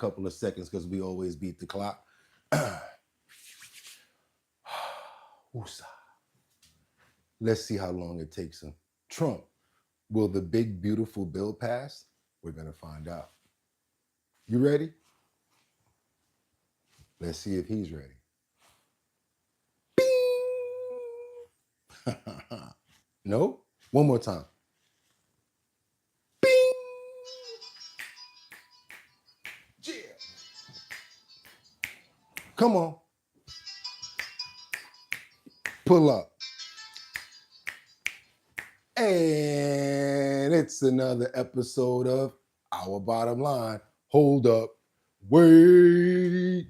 couple of seconds because we always beat the clock. Woosah. Let's see how long it takes him. Trump, will the big, beautiful bill pass? We're going to find out. You ready? Let's see if he's ready. Bing! No? One more time. Bing! Yeah. Come on. Pull up. And it's another episode of Our Bottom Line. Hold up. Wait.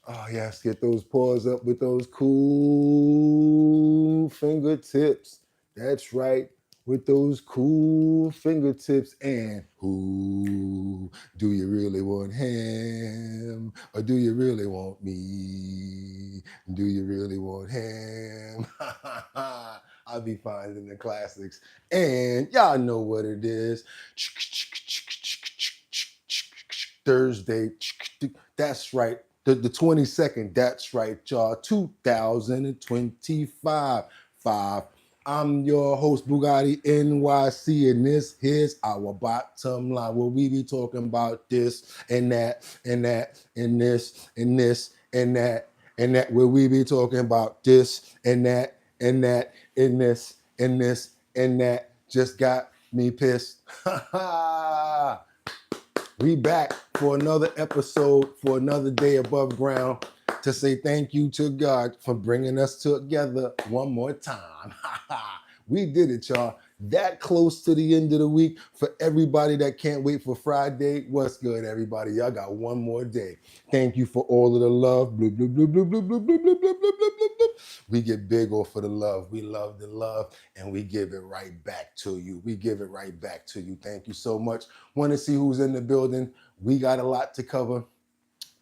Oh, yes, get those paws up with those cool fingertips. That's right, with those cool fingertips. And who do you really want, him? Or do you really want me? Do you really want him? I'll be finding the classics. And y'all know what it is. Thursday. That's right. The 22nd, that's right, y'all, 2025. I'm your host, Bugatti NYC, and this is Our Bottom Line, where we be talking about this and that and that and this and this and that and that, where we be talking about this and that and that and this and this and that. Just got me pissed. We back for another episode, for another day above ground, to say thank you to God for bringing us together one more time. We did it, y'all. That close to the end of the week. For everybody that can't wait for Friday, what's good, everybody? Y'all got one more day. Thank you for all of the love. Bloop, bloop, bloop, bloop, bloop, bloop, bloop, bloop, bloop, bloop, bloop, bloop. We get big off of the love. We love the love, and we give it right back to you. We give it right back to you. Thank you so much. Want to see who's in the building? We got a lot to cover.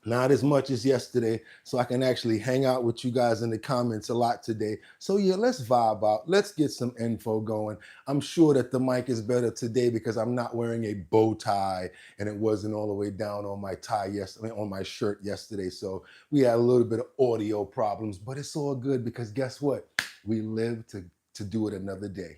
Not as much as yesterday, so I can actually hang out with you guys in the comments a lot today. So yeah, let's vibe out. Let's get some info going. I'm sure that the mic is better today because I'm not wearing a bow tie and it wasn't all the way down on my tie yesterday, on my shirt yesterday. So we had a little bit of audio problems, but it's all good because guess what? We live to do it another day.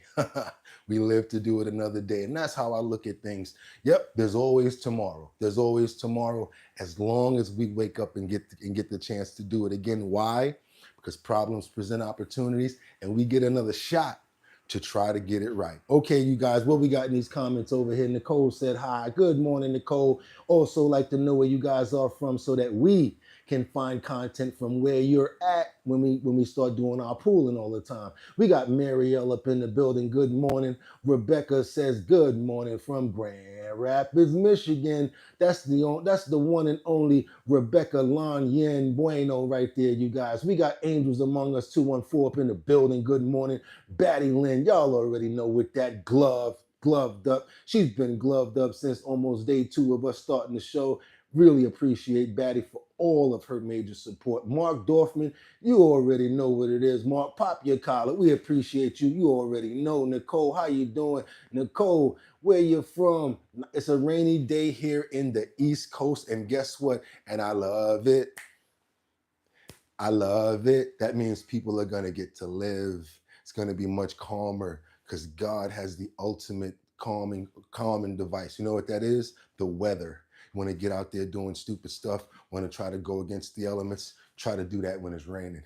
We live to do it another day. And that's how I look at things. Yep, there's always tomorrow. There's always tomorrow as long as we wake up and get the chance to do it again. Why? Because problems present opportunities and we get another shot to try to get it right. Okay, you guys, what we got in these comments over here? Nicole said hi. Good morning, Nicole. Also like to know where you guys are from so that we can find content from where you're at when we start doing our pooling all the time. We got Marielle up in the building. Good morning. Rebecca says good morning from Grand Rapids, Michigan. That's the one and only Rebecca Lon Yen Bueno right there, you guys. We got Angels Among Us 214 up in the building. Good morning. Batty Lynn, y'all already know with that gloved up. She's been gloved up since almost day 2 of us starting the show. Really appreciate Batty for all of her major support. Mark Dorfman, you already know what it is. Mark, pop your collar. We appreciate you. You already know. Nicole, how you doing? Nicole, where you from? It's a rainy day here in the East Coast, and guess what? And I love it. I love it. That means people are going to get to live. It's going to be much calmer because God has the ultimate calming device. You know what that is? The weather. Want to get out there doing stupid stuff, want to try to go against the elements, try to do that when it's raining.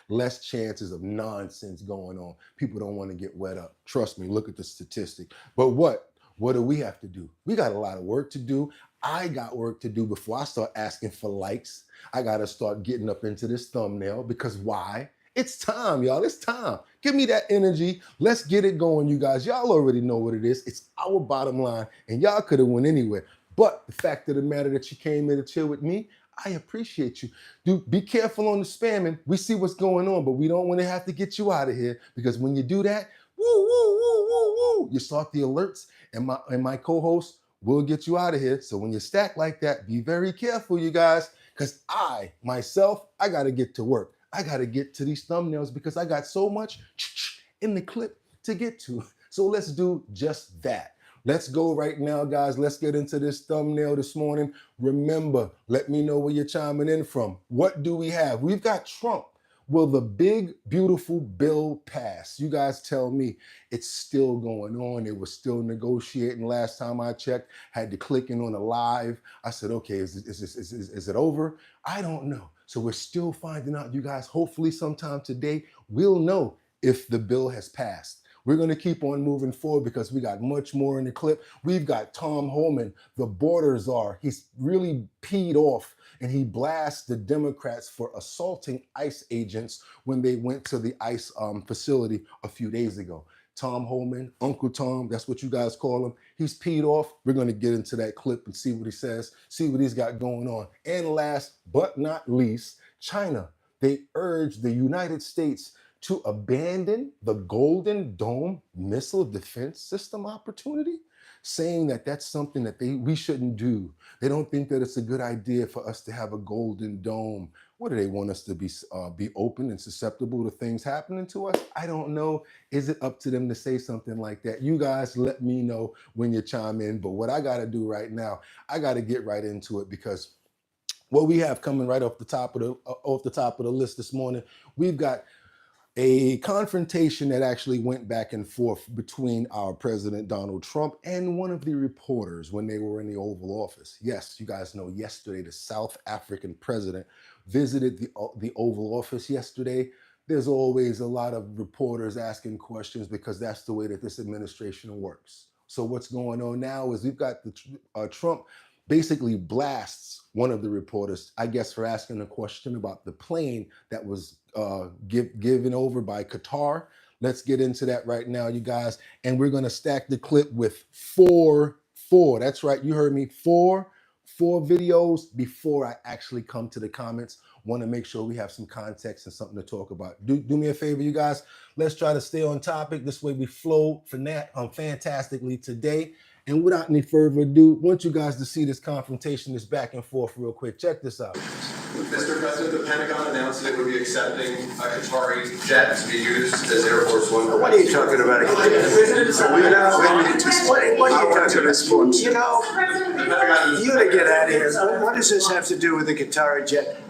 Less chances of nonsense going on. People don't want to get wet up. Trust me, look at the statistic. But what do we have to do? We got a lot of work to do. I got work to do before I start asking for likes. I got to start getting up into this thumbnail because why? It's time, y'all. It's time. Give me that energy. Let's get it going, you guys. Y'all already know what it is. It's Our Bottom Line, and y'all could have went anywhere. But the fact of the matter that you came in to chill with me, I appreciate you. Be careful on the spamming. We see what's going on, but we don't want to have to get you out of here because when you do that, woo, woo, woo, woo, woo, you start the alerts and my co-host will get you out of here. So when you stack like that, be very careful, you guys, because I got to get to work. I got to get to these thumbnails because I got so much in the clip to get to. So let's do just that. Let's go right now, guys. Let's get into this thumbnail this morning. Remember, let me know where you're chiming in from. What do we have? We've got Trump. Will the big, beautiful bill pass? You guys tell me. It's still going on. They were still negotiating last time I checked. Had to click in on a live. I said, okay, is it over? I don't know. So we're still finding out, you guys. Hopefully sometime today, we'll know if the bill has passed. We're going to keep on moving forward because we got much more in the clip. We've got Tom Homan, the border czar. He's really peed off and he blasts the Democrats for assaulting ICE agents when they went to the ICE facility a few days ago. Tom Homan, Uncle Tom, that's what you guys call him. He's peed off. We're going to get into that clip and see what he says, see what he's got going on. And last but not least, China. They urge the United States to abandon the Golden Dome missile defense system opportunity, saying that that's something that we shouldn't do. They don't think that it's a good idea for us to have a Golden Dome. What do they want us to be open and susceptible to things happening to us? I don't know. Is it up to them to say something like that? You guys let me know when you chime in. But what I got to do right now, I got to get right into it because what we have coming right off the top of the list this morning, we've got a confrontation that actually went back and forth between our President Donald Trump and one of the reporters when they were in the Oval Office. Yes, you guys know yesterday the South African president visited the Oval Office yesterday. There's always a lot of reporters asking questions because that's the way that this administration works. So what's going on now is we've got Trump basically blasts one of the reporters, I guess, for asking a question about the plane that was given over by Qatar. Let's get into that right now, you guys. And we're going to stack the clip with four. That's right. You heard me. Four videos before I actually come to the comments. Want to make sure we have some context and something to talk about. Do me a favor, you guys. Let's try to stay on topic. This way we flow fantastically today. And without any further ado, I want you guys to see this confrontation, this back and forth real quick. Check this out. Mr. President, the Pentagon announced it would be accepting a Qatari jet to be used as Air Force One. What are you talking about? What are you talking about? You know, you gotta get out of here. What does this have to do with the Qatari jet?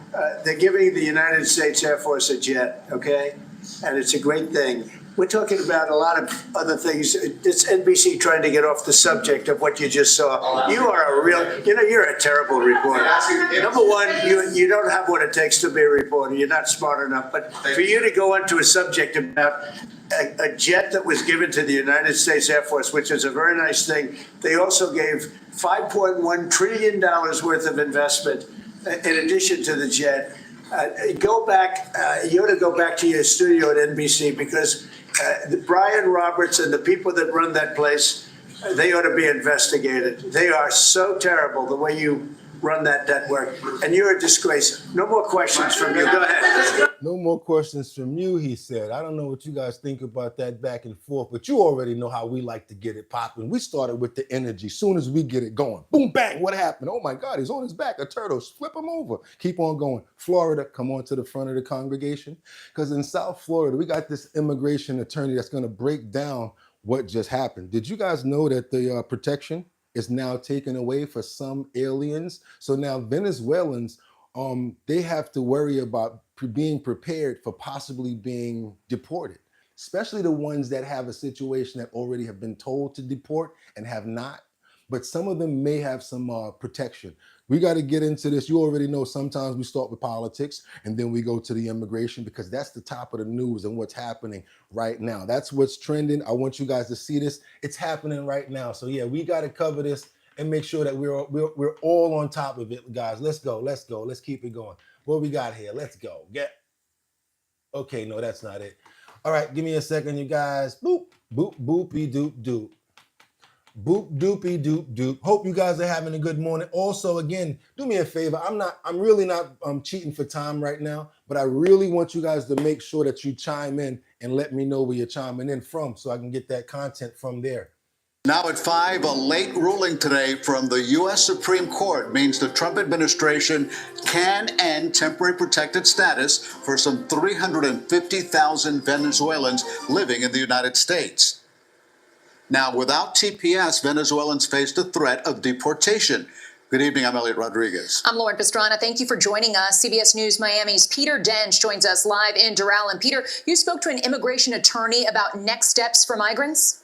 They're giving the United States Air Force a jet, okay? And it's a great thing. We're talking about a lot of other things. It's NBC trying to get off the subject of what you just saw. You are a real, you're a terrible reporter. Number one, you don't have what it takes to be a reporter. You're not smart enough. But for you to go onto a subject about a jet that was given to the United States Air Force, which is a very nice thing. They also gave $5.1 trillion worth of investment in addition to the jet. Go back, you ought to go back to your studio at NBC because Brian Roberts and the people that run that place, they ought to be investigated. They are so terrible the way you run that network, and you're a disgrace. No more questions from you. Go ahead. No more questions from you, he said. I don't know what you guys think about that back and forth, but you already know how we like to get it popping. We started with the energy. Soon as we get it going, boom, bang, what happened? Oh my God, he's on his back, a turtle, flip him over. Keep on going. Florida, come on to the front of the congregation. Because in South Florida, we got this immigration attorney that's gonna break down what just happened. Did you guys know that the protection is now taken away for some aliens? So now Venezuelans, they have to worry about being prepared for possibly being deported, especially the ones that have a situation that already have been told to deport and have not. But some of them may have some protection. We got to get into this. You already know sometimes we start with politics and then we go to the immigration because that's the top of the news and what's happening right now. That's what's trending. I want you guys to see this. It's happening right now. So yeah, we got to cover this and make sure that we're all on top of it, guys. Let's go. Let's keep it going. What we got here? Let's go. Okay, no, that's not it. All right, give me a second, you guys. Boop, boop, boopy doop doop. Boop doopy doop doop. Hope you guys are having a good morning. Also, again, do me a favor. I'm really not cheating for time right now, but I really want you guys to make sure that you chime in and let me know where you're chiming in from so I can get that content from there. Now at 5, a late ruling today from the U.S. Supreme Court means the Trump administration can end temporary protected status for some 350,000 Venezuelans living in the United States. Now, without TPS, Venezuelans face the threat of deportation. Good evening, I'm Elliot Rodriguez. I'm Lauren Pastrana. Thank you for joining us. CBS News Miami's Peter Dench joins us live in Doral. And Peter, you spoke to an immigration attorney about next steps for migrants?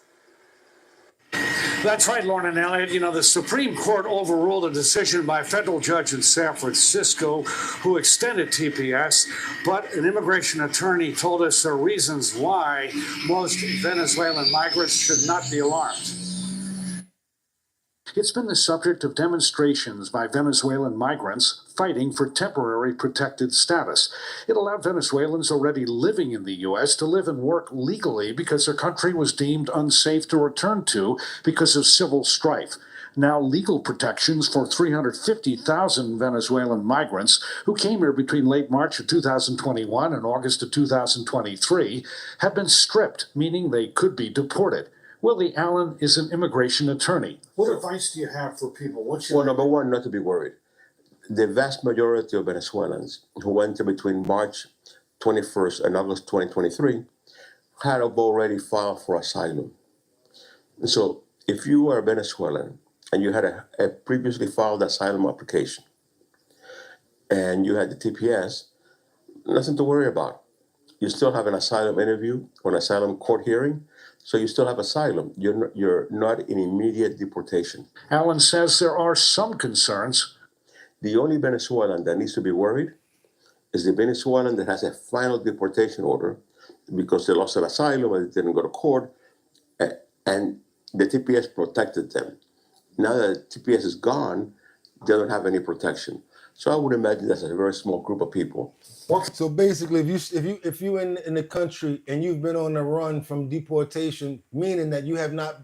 That's right, Lauren and Elliot. You know, the Supreme Court overruled a decision by a federal judge in San Francisco who extended TPS, but an immigration attorney told us there are reasons why most Venezuelan migrants should not be alarmed. It's been the subject of demonstrations by Venezuelan migrants fighting for temporary protected status. It allowed Venezuelans already living in the U.S. to live and work legally because their country was deemed unsafe to return to because of civil strife. Now, legal protections for 350,000 Venezuelan migrants who came here between late March of 2021 and August of 2023 have been stripped, meaning they could be deported. Willie Allen is an immigration attorney. What advice do you have for people? Well, number one, not to be worried. The vast majority of Venezuelans who went to between March 21st and August 2023 had already filed for asylum. And so if you are a Venezuelan and you had a previously filed asylum application and you had the TPS, nothing to worry about. You still have an asylum interview or an asylum court hearing, so you still have asylum. You're not in immediate deportation. Allen says there are some concerns. The only Venezuelan that needs to be worried is the Venezuelan that has a final deportation order because they lost their asylum and they didn't go to court, and the TPS protected them. Now that the TPS is gone, they don't have any protection. So I would imagine that's a very small group of people. So basically, if you in the country and you've been on the run from deportation, meaning that you have not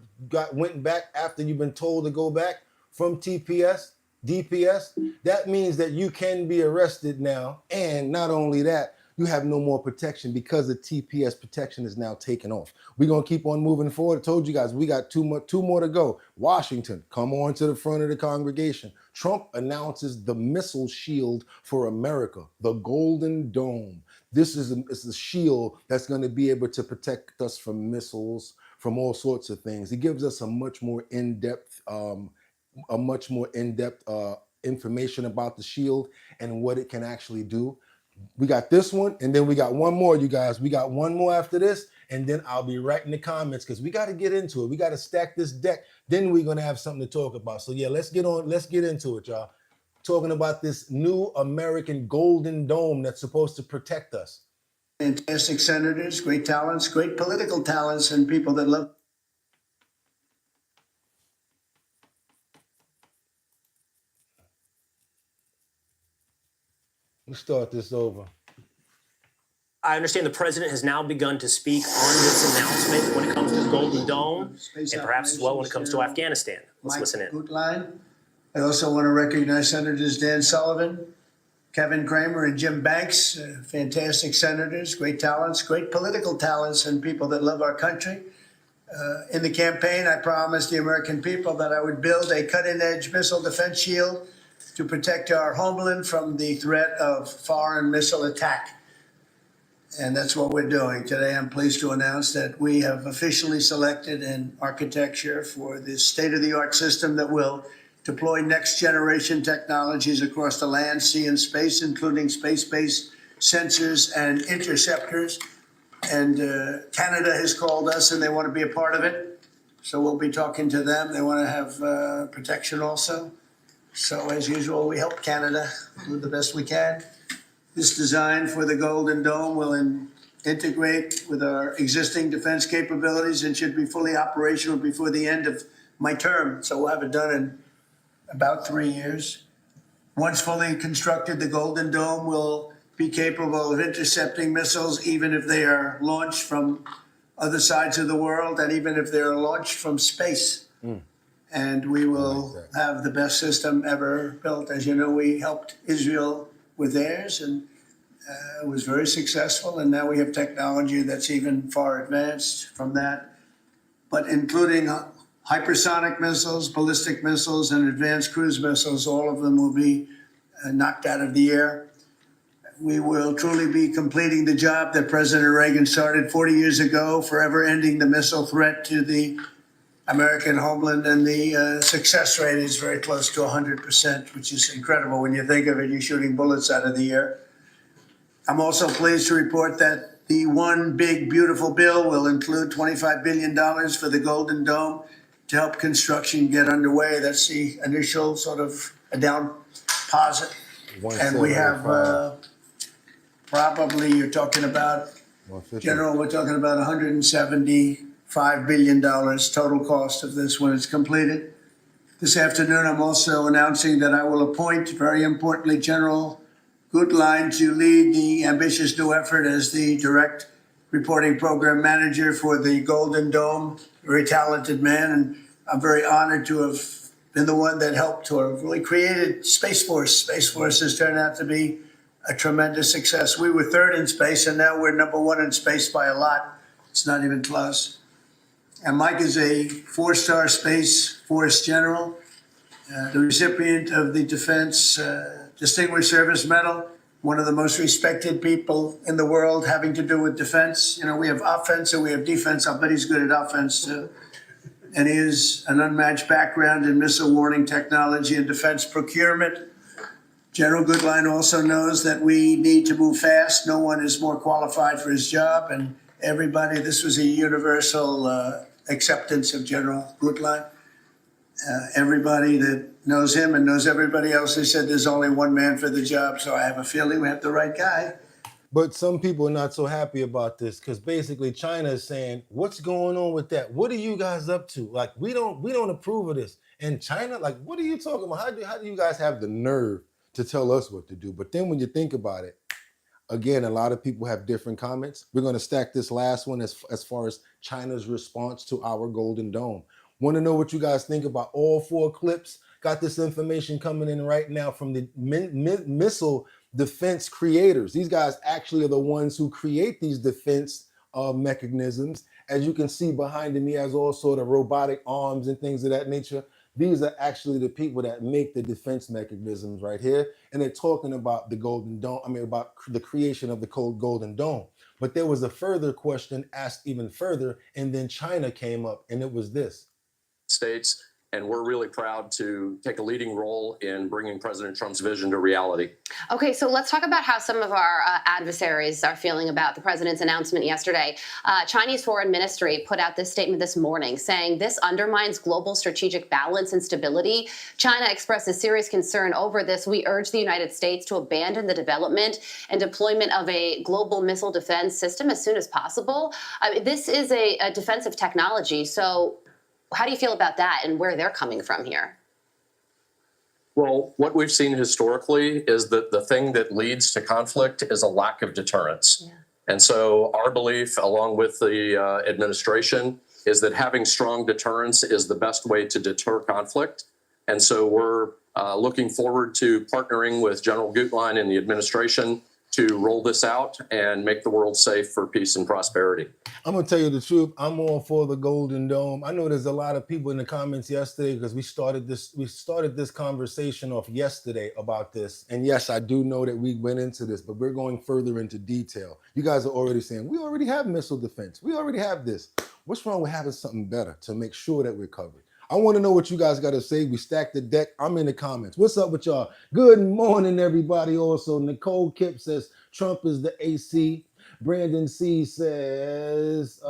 went back after you've been told to go back from DPS, that means that you can be arrested now, and not only that, you have no more protection because the TPS protection is now taken off. We're gonna keep on moving forward. I told you guys we got two more to go. Washington, come on to the front of the congregation. Trump announces the missile shield for America, the Golden Dome. This is a shield that's going to be able to protect us from missiles, from all sorts of things. It gives us a much more in-depth information about the shield and what it can actually do. We got this one, and then we got one more, you guys. We got one more after this, and then I'll be right in the comments because we got to get into it. We got to stack this deck. Then we're going to have something to talk about. So yeah, let's get into it, y'all. Talking about this new American Golden Dome that's supposed to protect us. Fantastic senators, great talents, great political talents, and people that love. Let's start this over. I understand the president has now begun to speak on this announcement when it comes to the Golden Dome, and perhaps as well when it comes to Afghanistan. Let's listen in. Gutlein. I also want to recognize Senators Dan Sullivan, Kevin Kramer, and Jim Banks, fantastic senators, great talents, great political talents, and people that love our country. In the campaign, I promised the American people that I would build a cutting-edge missile defense shield to protect our homeland from the threat of foreign missile attack. And that's what we're doing. Today, I'm pleased to announce that we have officially selected an architecture for this state-of-the-art system that will deploy next-generation technologies across the land, sea, and space, including space-based sensors and interceptors. And Canada has called us, and they want to be a part of it. So we'll be talking to them. They want to have protection also. So as usual, we help Canada do the best we can. This design for the Golden Dome will integrate with our existing defense capabilities and should be fully operational before the end of my term. So we'll have it done in about 3 years. Once fully constructed, the Golden Dome will be capable of intercepting missiles even if they are launched from other sides of the world and even if they're launched from space. And we will have the best system ever built. As you know, we helped Israel with theirs, and it was very successful. And now we have technology that's even far advanced from that, but including hypersonic missiles, ballistic missiles, and advanced cruise missiles. All of them will be knocked out of the air. We will truly be completing the job that President Reagan started 40 years ago, forever ending the missile threat to the American homeland, and the success rate is very close to 100%, which is incredible when you think of it. You're shooting bullets out of the air. I'm also pleased to report that the one big beautiful bill will include $25 billion for the Golden Dome to help construction get underway. That's the initial sort of a down deposit. And we have probably, you're talking about, General, we're talking about $175 billion total cost of this when it's completed. This afternoon, I'm also announcing that I will appoint, very importantly, General Gutlein to lead the ambitious new effort as the direct reporting program manager for the Golden Dome. Very talented man, and I'm very honored to have been the one that helped to have really created Space Force. Space Force has turned out to be a tremendous success. We were third in space, and now we're number one in space by a lot. It's not even close. And Mike is a 4-star Space Force general, the recipient of the Defense Distinguished Service Medal, one of the most respected people in the world having to do with defense. You know, we have offense and we have defense. I'll bet he's good at offense too. And he has an unmatched background in missile warning technology and defense procurement. General Gutlein also knows that we need to move fast. No one is more qualified for his job, and everybody, this was a universal acceptance of General Gutlein. Everybody that knows him and knows everybody else, they said there's only one man for the job, so I have a feeling we have the right guy. But some people are not so happy about this because basically China is saying, what's going on with that? What are you guys up to? Like, we don't approve of this. And China, like, what are you talking about? How do you guys have the nerve to tell us what to do? But then when you think about it, again, a lot of people have different comments. We're going to stack this last one as far as China's response to our Golden Dome. Want to know what you guys think about all 4 clips? Got this information coming in right now from the missile defense creators. These guys actually are the ones who create these defense mechanisms. As you can see behind him, he has all sort of robotic arms and things of that nature. These are actually the people that make the defense mechanisms right here. And they're talking about the Golden Dome, about the creation of the Golden Dome. But there was a further question asked even further, and then China came up, and it was this. States, and we're really proud to take a leading role in bringing President Trump's vision to reality. Okay, so let's talk about how some of our adversaries are feeling about the president's announcement yesterday. Chinese Foreign Ministry put out this statement this morning saying this undermines global strategic balance and stability. China expresses serious concern over this. We urge the United States to abandon the development and deployment of a global missile defense system as soon as possible. This is a defensive technology, so how do you feel about that and where they're coming from here? Well, what we've seen historically is that the thing that leads to conflict is a lack of deterrence. Yeah. And so our belief, along with the administration, is that having strong deterrence is the best way to deter conflict. And so we're looking forward to partnering with General Gutlein and the administration to roll this out and make the world safe for peace and prosperity. I'm gonna tell you the truth. I'm all for the Golden Dome. I know there's a lot of people in the comments yesterday because we started this conversation off yesterday about this. And yes, I do know that we went into this, but we're going further into detail. You guys are already saying, we already have missile defense. We already have this. What's wrong with having something better to make sure that we're covered? I want to know what you guys got to say. We stacked the deck. I'm in the comments. What's up with y'all? Good morning, everybody. Also, Nicole Kipp says Trump is the AC. Brandon C says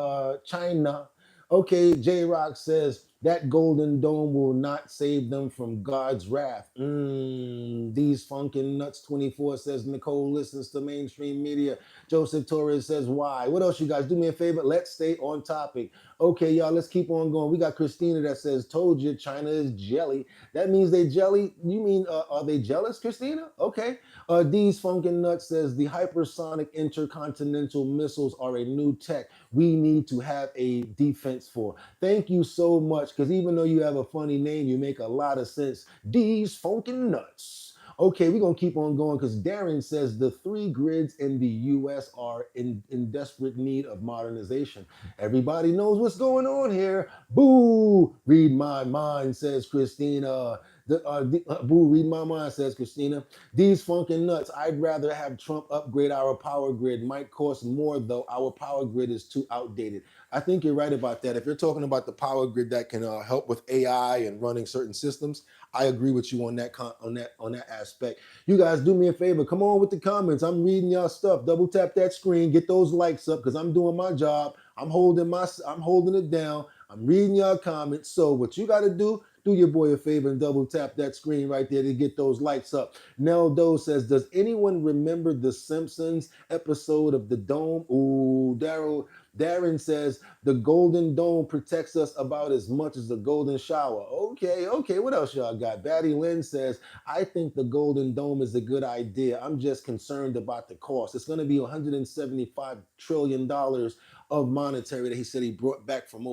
China. Okay, J-Rock says that Golden Dome will not save them from God's wrath. These funkin' nuts 24 says Nicole listens to mainstream media. Joseph Torres says why? What else you guys? Do me a favor. Let's stay on topic. Okay, y'all, let's keep on going. We got Christina that says, told you China is jelly. That means they jelly. You mean, are they jealous, Christina? Okay. D's Funkin' Nuts says, the hypersonic intercontinental missiles are a new tech we need to have a defense for. Thank you so much, because even though you have a funny name, you make a lot of sense. D's Funkin' Nuts. Okay, we're going to keep on going because Darren says the 3 grids in the U.S. are in desperate need of modernization. Everybody knows what's going on here. Boo! Read my mind, says Christina. Boo, read my mind, says Christina. These funkin' nuts. I'd rather have Trump upgrade our power grid. Might cost more though. Our power grid is too outdated. I think you're right about that. If you're talking about the power grid that can help with AI and running certain systems, I agree with you on that aspect. You guys do me a favor. Come on with the comments. I'm reading y'all stuff. Double tap that screen. Get those likes up because I'm doing my job. I'm holding it down. I'm reading y'all comments. So what you got to do your boy a favor and double tap that screen right there to get those likes up. Nell Doe says, does anyone remember the Simpsons episode of the Dome? Ooh, Darren says, the Golden Dome protects us about as much as the Golden Shower. Okay, what else y'all got? Batty Lynn says, I think the Golden Dome is a good idea. I'm just concerned about the cost. It's going to be $175 trillion of monetary that he said he brought back from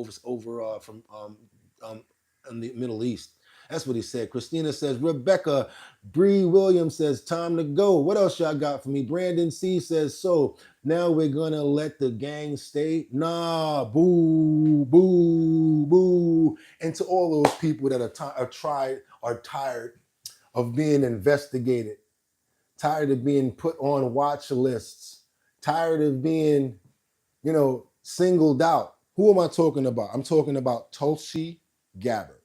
in the Middle East. That's what he said. Christina says, Rebecca. Bree Williams says, time to go. What else y'all got for me? Brandon C says, so now we're gonna let the gang stay? Nah, boo, boo, boo. And to all those people that are tired of being investigated, tired of being put on watch lists, tired of being, singled out. Who am I talking about? I'm talking about Tulsi Gabbard,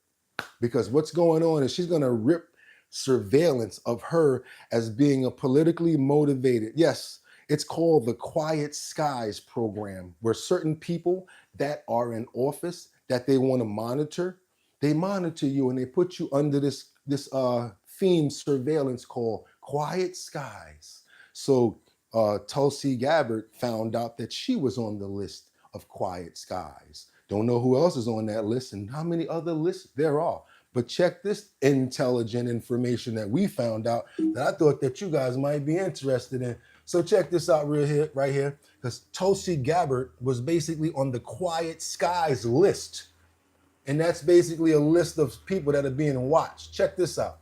because what's going on is she's going to rip surveillance of her as being a politically motivated. Yes, it's called the Quiet Skies program, where certain people that are in office that they want to monitor, they monitor you and they put you under this themed surveillance called Quiet Skies. So Tulsi Gabbard found out that she was on the list of Quiet Skies. Don't know who else is on that list and how many other lists there are. But check this intelligent information that we found out that I thought that you guys might be interested in. So check this out right here, because Tulsi Gabbard was basically on the Quiet Skies list. And that's basically a list of people that are being watched. Check this out.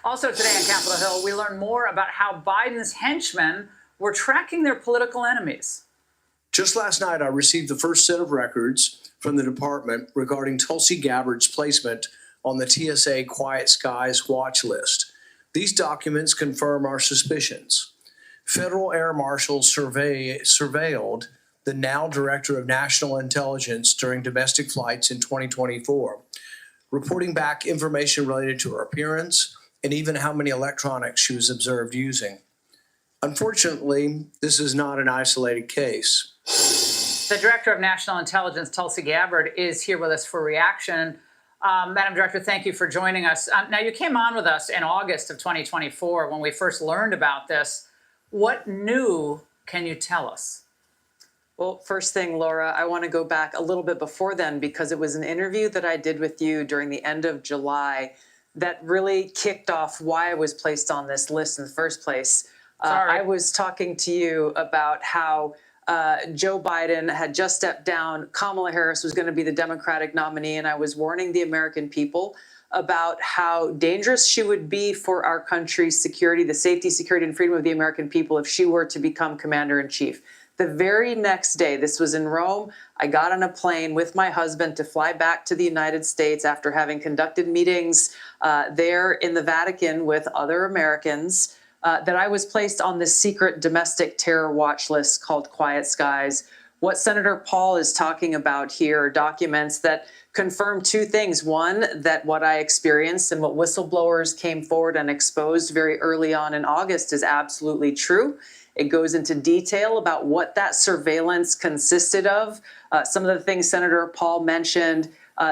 Also today on Capitol Hill, we learn more about how Biden's henchmen were tracking their political enemies. Just last night, I received the first set of records from the department regarding Tulsi Gabbard's placement on the TSA Quiet Skies watch list. These documents confirm our suspicions. Federal air marshals surveilled the now Director of National Intelligence during domestic flights in 2024, reporting back information related to her appearance and even how many electronics she was observed using. Unfortunately, this is not an isolated case. The Director of National Intelligence, Tulsi Gabbard, is here with us for reaction. Madam Director, thank you for joining us. Now, you came on with us in August of 2024 when we first learned about this. What new can you tell us? Well, first thing, Laura, I want to go back a little bit before then, because it was an interview that I did with you during the end of July that really kicked off why I was placed on this list in the first place. I was talking to you about how Joe Biden had just stepped down. Kamala Harris was going to be the Democratic nominee, and I was warning the American people about how dangerous she would be for our country's security, the safety, security, and freedom of the American people if she were to become commander-in-chief. The very next day, this was in Rome, I got on a plane with my husband to fly back to the United States after having conducted meetings there in the Vatican with other Americans, that I was placed on this secret domestic terror watch list called Quiet Skies. What Senator Paul is talking about here are documents that confirm two things. One, that what I experienced and what whistleblowers came forward and exposed very early on in August is absolutely true. It goes into detail about what that surveillance consisted of. Some of the things Senator Paul mentioned,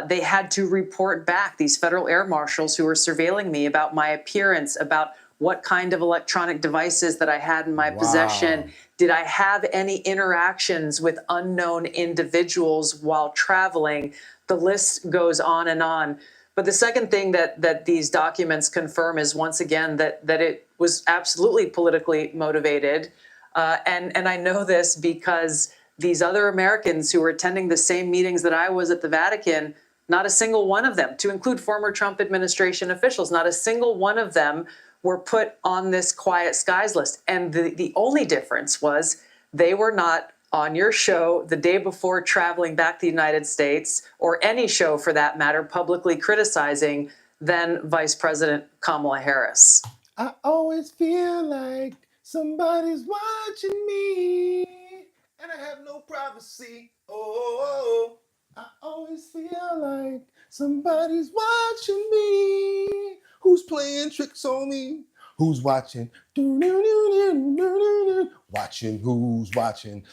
they had to report back, these federal air marshals who were surveilling me, about my appearance, about what kind of electronic devices that I had in my possession. Did I have any interactions with unknown individuals while traveling? The list goes on and on. But the second thing that these documents confirm is, once again, that it was absolutely politically motivated. And I know this because these other Americans who were attending the same meetings that I was at the Vatican, not a single one of them, to include former Trump administration officials, not a single one of them were put on this Quiet Skies list. And the only difference was they were not on your show the day before traveling back to the United States, or any show for that matter, publicly criticizing then Vice President Kamala Harris. I always feel like somebody's watching me, and I have no privacy. Oh, I always feel like somebody's watching me. Who's playing tricks on me? Who's watching? Watching who's watching.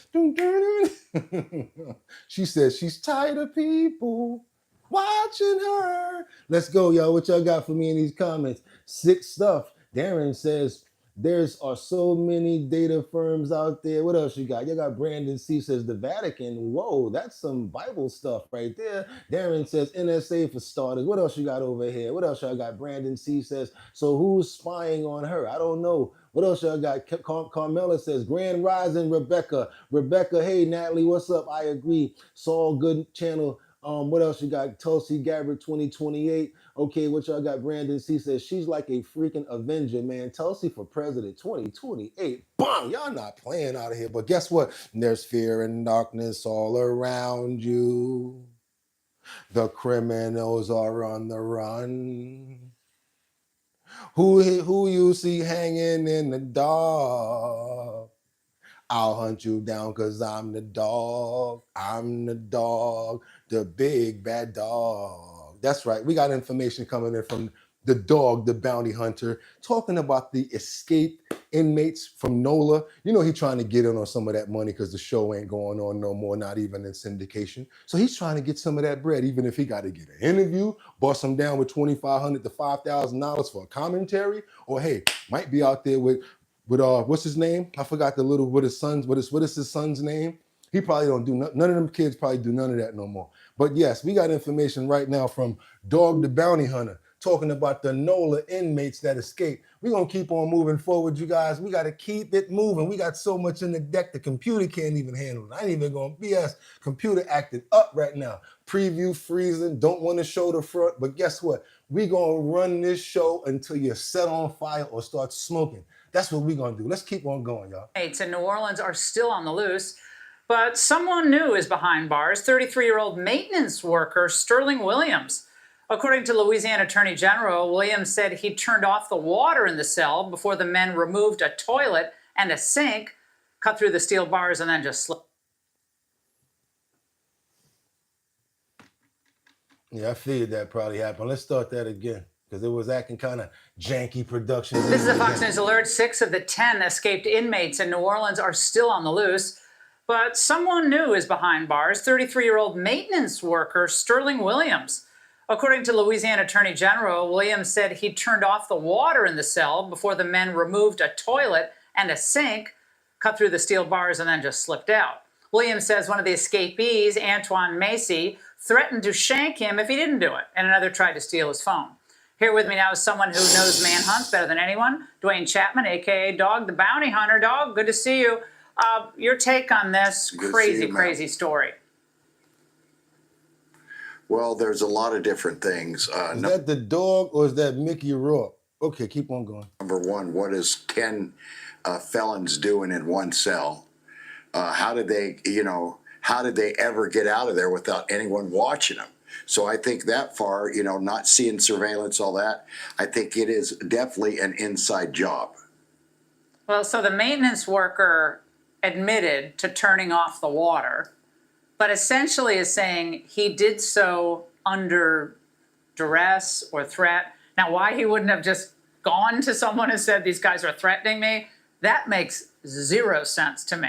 She says she's tired of people watching her. Let's go, y'all. What y'all got for me in these comments? Sick stuff. Darren says are so many data firms out there. What else you got? You got Brandon C says the Vatican. Whoa, that's some Bible stuff right there. Darren says NSA for starters. What else you got over here? What else y'all got? Brandon C says, so who's spying on her? I don't know. What else y'all got? Carmela says, Grand Rising Rebecca. Rebecca, hey Natalie, what's up? I agree. Saul Good Channel. What else you got? Tulsi Gabbard 2028. Okay, what y'all got? Brandon C says she's like a freaking Avenger, man. Tulsi for president 2028. Bang! Y'all not playing out of here. But guess what? There's fear and darkness all around you. The criminals are on the run. Who you see hanging in the dark? I'll hunt you down because I'm the dog. I'm the dog, the big bad dog. That's right. We got information coming in from the dog, the bounty hunter, talking about the escaped inmates from NOLA. You know, he's trying to get in on some of that money because the show ain't going on no more, not even in syndication. So he's trying to get some of that bread, even if he got to get an interview, bust him down with $2,500 to $5,000 for a commentary, or hey, might be out there with what's his name? I forgot what is his son's name? He probably don't do none of them kids probably do none of that no more. But yes, we got information right now from Dog the Bounty Hunter talking about the NOLA inmates that escaped. We're gonna keep on moving forward, you guys. We gotta keep it moving. We got so much in the deck, the computer can't even handle it. I ain't even gonna BS. Computer acting up right now. Preview freezing, don't want to show the front, but guess what? We gonna run this show until you're set on fire or start smoking. That's what we're going to do. Let's keep on going, y'all. Inmates in New Orleans are still on the loose, but someone new is behind bars, 33-year-old maintenance worker Sterling Williams. According to Louisiana Attorney General, Williams said he turned off the water in the cell before the men removed a toilet and a sink, cut through the steel bars, and then just slipped. Yeah, I figured that probably happened. Let's start that again, because it was acting kind of janky production. This is a Fox News alert. 6 of the 10 escaped inmates in New Orleans are still on the loose, but someone new is behind bars, 33-year-old maintenance worker Sterling Williams. According to Louisiana Attorney General, Williams said he turned off the water in the cell before the men removed a toilet and a sink, cut through the steel bars, and then just slipped out. Williams says one of the escapees, Antoine Macy, threatened to shank him if he didn't do it, and another tried to steal his phone. Here with me now is someone who knows manhunts better than anyone, Dwayne Chapman, a.k.a. Dog the Bounty Hunter. Dog, good to see you. Your take on this crazy story. Well, there's a lot of different things. Is that the dog or is that Mickey Rourke? Okay, keep on going. Number one, what is 10 felons doing in one cell? How did they ever get out of there without anyone watching them? So I think that far, not seeing surveillance, all that, I think it is definitely an inside job. Well, so the maintenance worker admitted to turning off the water, but essentially is saying he did so under duress or threat. Now, why he wouldn't have just gone to someone and said, these guys are threatening me, that makes zero sense to me.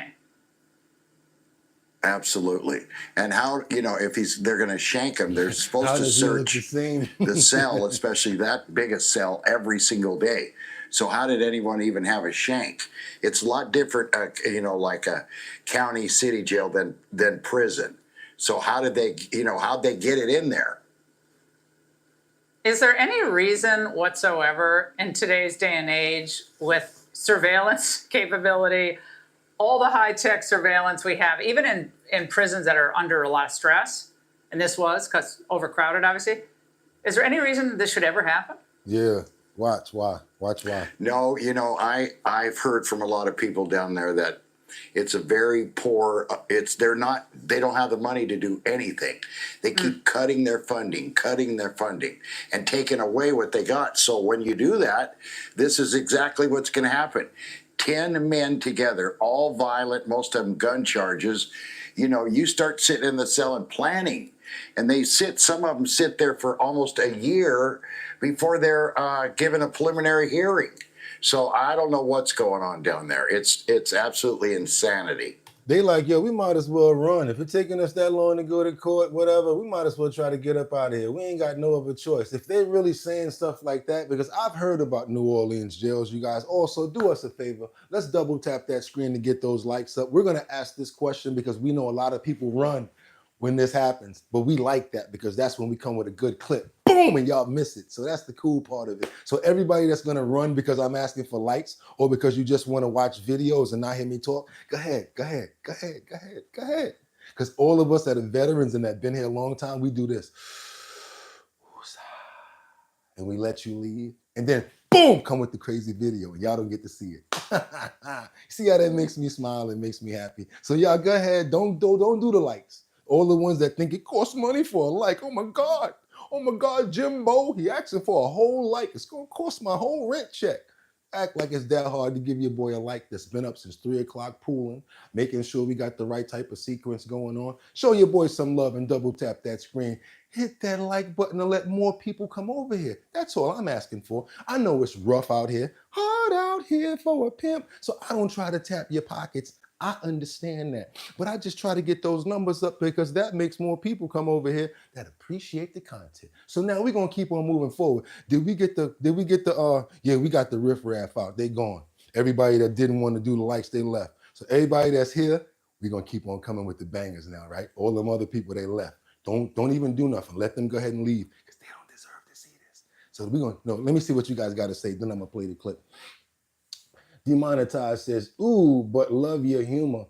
Absolutely. And how, if they're going to shank him, they're supposed to search the cell, especially that biggest cell, every single day. So how did anyone even have a shank? It's a lot different, like a county city jail than prison. So how'd they get it in there? Is there any reason whatsoever in today's day and age with surveillance capability, all the high-tech surveillance we have, even in prisons that are under a lot of stress, and this was because overcrowded, obviously, is there any reason this should ever happen? Yeah. Watch why. No, I've heard from a lot of people down there that It's a very poor, they don't have the money to do anything. They keep cutting their funding, and taking away what they got. So when you do that, this is exactly what's going to happen. 10 men together, all violent, most of them gun charges. You know, you start sitting in the cell and planning, and some of them sit there for almost a year before they're given a preliminary hearing. So I don't know what's going on down there. It's absolutely insanity. They like, yo, we might as well run. If it's taking us that long to go to court, whatever, we might as well try to get up out of here. We ain't got no other choice. If they're really saying stuff like that, because I've heard about New Orleans jails, you guys, also do us a favor. Let's double tap that screen to get those likes up. We're going to ask this question because we know a lot of people run when this happens, but we like that because that's when we come with a good clip. Boom, and y'all miss it. So that's the cool part of it. So everybody that's gonna run because I'm asking for likes or because you just wanna watch videos and not hear me talk, go ahead. Because all of us that are veterans and that been here a long time, we do this. And we let you leave. And then boom, come with the crazy video and y'all don't get to see it. See how that makes me smile and makes me happy. So y'all go ahead, don't do the likes. All the ones that think it costs money for a like, oh my God, Jimbo, he asking for a whole like. It's gonna cost my whole rent check. Act like it's that hard to give your boy a like that's been up since 3 o'clock pooling, making sure we got the right type of sequence going on. Show your boy some love and double tap that screen. Hit that like button to let more people come over here. That's all I'm asking for. I know it's rough out here, hard out here for a pimp, so I don't try to tap your pockets. I understand that, but I just try to get those numbers up because that makes more people come over here that appreciate the content. So now we're gonna keep on moving forward. Did we get the yeah, we got the riffraff out. They gone. Everybody that didn't want to do the likes, they left. So everybody that's here, we're gonna keep on coming with the bangers now, right? All them other people, they left. Don't even do nothing. Let them go ahead and leave because they don't deserve to see this. So we're gonna let me see what you guys got to say. Then I'm gonna play the clip. Demonetized says, ooh, but love your humor.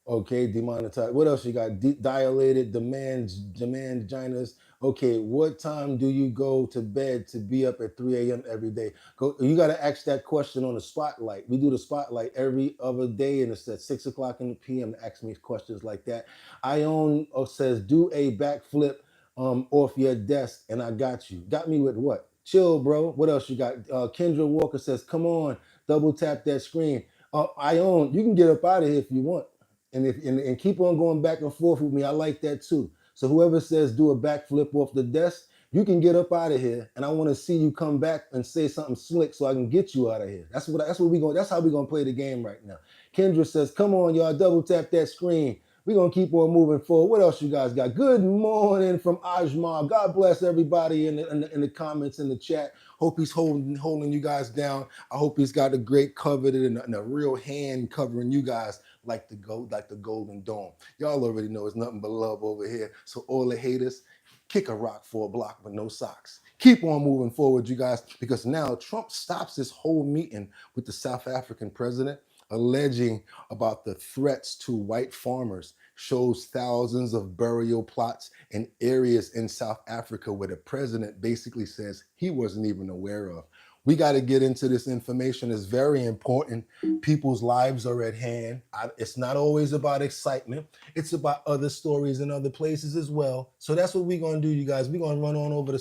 Okay, demonetized. What else you got? Dilated demands, vaginas. Okay, what time do you go to bed to be up at 3 a.m. every day? You got to ask that question on the spotlight. We do the spotlight every other day, and it's at 6 o'clock in the p.m. to ask me questions like that. Ione says, do a backflip off your desk, and I got you. Got me with what? Chill, bro. What else you got? Kendra Walker says, come on, double tap that screen. Ione, you can get up out of here if you want. And keep on going back and forth with me. I like that too. So whoever says do a backflip off the desk, you can get up out of here. And I want to see you come back and say something slick so I can get you out of here. That's how we're gonna play the game right now. Kendra says, come on, y'all, double tap that screen. We're gonna keep on moving forward. What else you guys got? Good morning from Ajmal. God bless everybody in the comments in the chat. Hope he's holding you guys down. I hope he's got a great covenant and a real hand covering you guys like the Golden Dome. Y'all already know it's nothing but love over here. So all the haters, kick a rock for a block with no socks. Keep on moving forward, you guys, because now Trump stops this whole meeting with the South African president, alleging about the threats to white farmers, shows thousands of burial plots in areas in South Africa where the president basically says he wasn't even aware of. We got to get into this information. It's very important. People's lives are at hand. It's not always about excitement. It's about other stories in other places as well. So that's what we're going to do, you guys. We're going to run on over to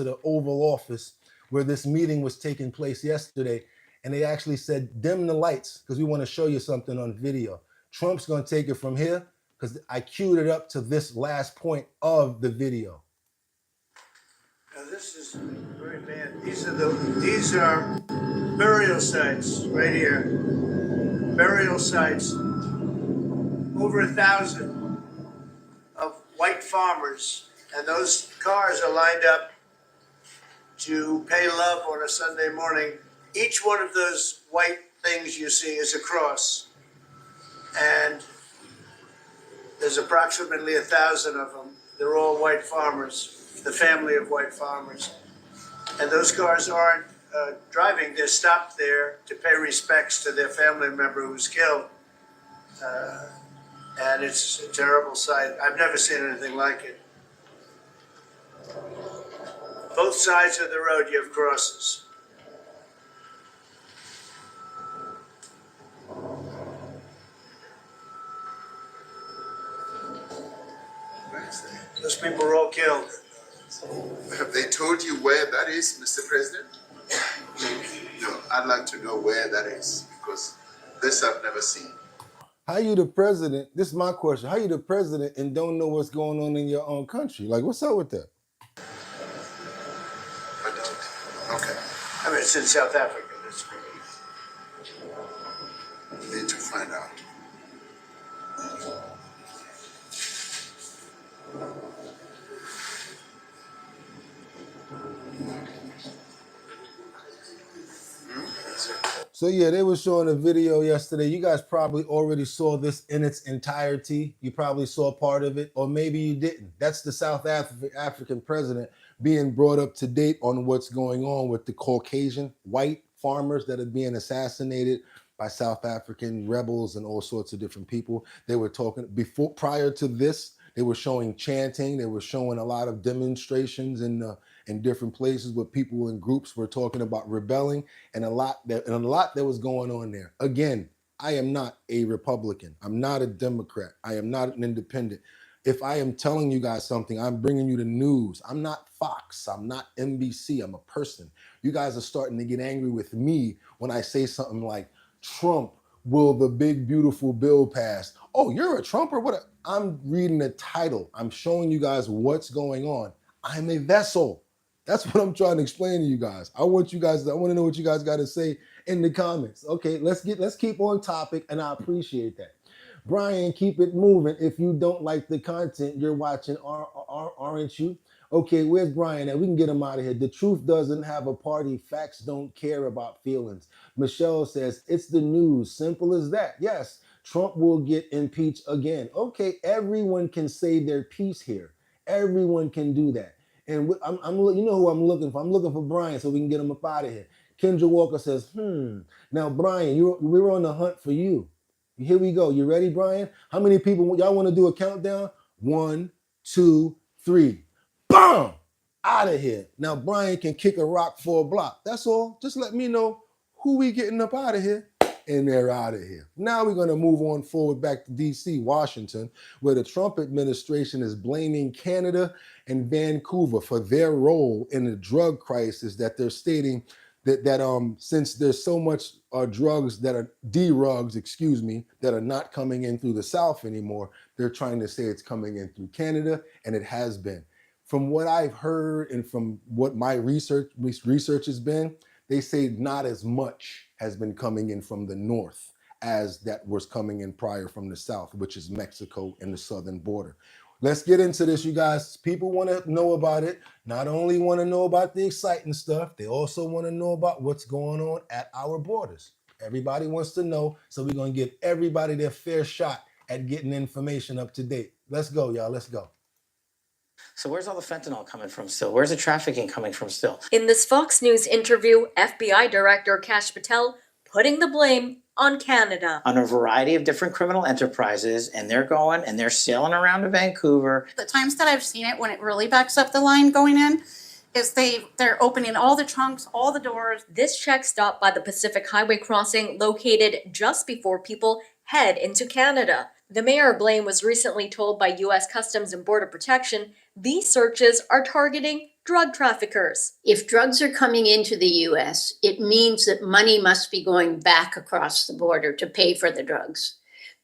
the Oval Office where this meeting was taking place yesterday. And they actually said, dim the lights because we want to show you something on video. Trump's going to take it from here because I queued it up to this last point of the video. Now this is very bad. These are burial sites right here. Burial sites. Over 1,000 of white farmers, and those cars are lined up to pay love on a Sunday morning. Each one of those white things you see is a cross, and there's approximately 1,000 of them. They're all white farmers, the family of white farmers. And those cars aren't driving, they're stopped there to pay respects to their family member who's killed. And it's a terrible sight. I've never seen anything like it. Both sides of the road, you have crosses. people were all killed. Have they told you where that is, Mr. President? No, I'd like to know where that is, because this I've never seen. How you the president? This is my question. How you the president and don't know what's going on in your own country? Like, what's up with that? I don't. Okay. I mean, it's in South Africa. Need to find out. So yeah, they were showing a video yesterday. You guys probably already saw this in its entirety. You probably saw part of it, or maybe you didn't. That's the South African president being brought up to date on what's going on with the Caucasian white farmers that are being assassinated by South African rebels and all sorts of different people. They were talking prior to this. They were showing chanting. They were showing a lot of demonstrations in different places where people in groups were talking about rebelling, and a lot that was going on there. Again, I am not a Republican. I'm not a Democrat. I am not an independent. If I am telling you guys something, I'm bringing you the news. I'm not Fox. I'm not NBC. I'm a person. You guys are starting to get angry with me when I say something like, Trump, will the big beautiful bill pass? Oh, you're a Trumper? What? I'm reading the title. I'm showing you guys what's going on. I'm a vessel. That's what I'm trying to explain to you guys. I want to know what you guys got to say in the comments. Okay, let's keep on topic, and I appreciate that. Brian, keep it moving. If you don't like the content you're watching, aren't you? Okay, where's Brian at? We can get him out of here. The truth doesn't have a party. Facts don't care about feelings. Michelle says, it's the news. Simple as that. Yes, Trump will get impeached again. Okay, everyone can say their piece here. Everyone can do that. And you know who I'm looking for. I'm looking for Brian so we can get him up out of here. Kendra Walker says, Now, Brian, we're on the hunt for you. Here we go. You ready, Brian? How many people, y'all want to do a countdown? 1, 2, 3. Boom! Out of here. Now, Brian can kick a rock for a block. That's all. Just let me know who we getting up out of here. And they're out of here. Now we're going to move on forward back to D.C., Washington, where the Trump administration is blaming Canada and Vancouver for their role in the drug crisis that they're stating that since there's so much drugs that are drugs, that are not coming in through the South anymore, they're trying to say it's coming in through Canada, and it has been. From what I've heard and from what my research has been, they say not as much has been coming in from the north as that was coming in prior from the south, which is Mexico and the southern border. Let's get into this, you guys. People want to know about it. Not only want to know about the exciting stuff, they also want to know about what's going on at our borders. Everybody wants to know, so we're going to give everybody their fair shot at getting information up to date. Let's go, y'all. Let's go. So where's all the fentanyl coming from still? Where's the trafficking coming from still? In this Fox News interview, FBI Director Kash Patel putting the blame on Canada. On a variety of different criminal enterprises, and they're going and they're sailing around to Vancouver. The times that I've seen it when it really backs up the line going in is they're opening all the trunks, all the doors. This check stopped by the Pacific Highway crossing located just before people head into Canada. The mayor of Blaine was recently told by U.S. Customs and Border Protection these searches are targeting drug traffickers. If drugs are coming into the U.S., it means that money must be going back across the border to pay for the drugs.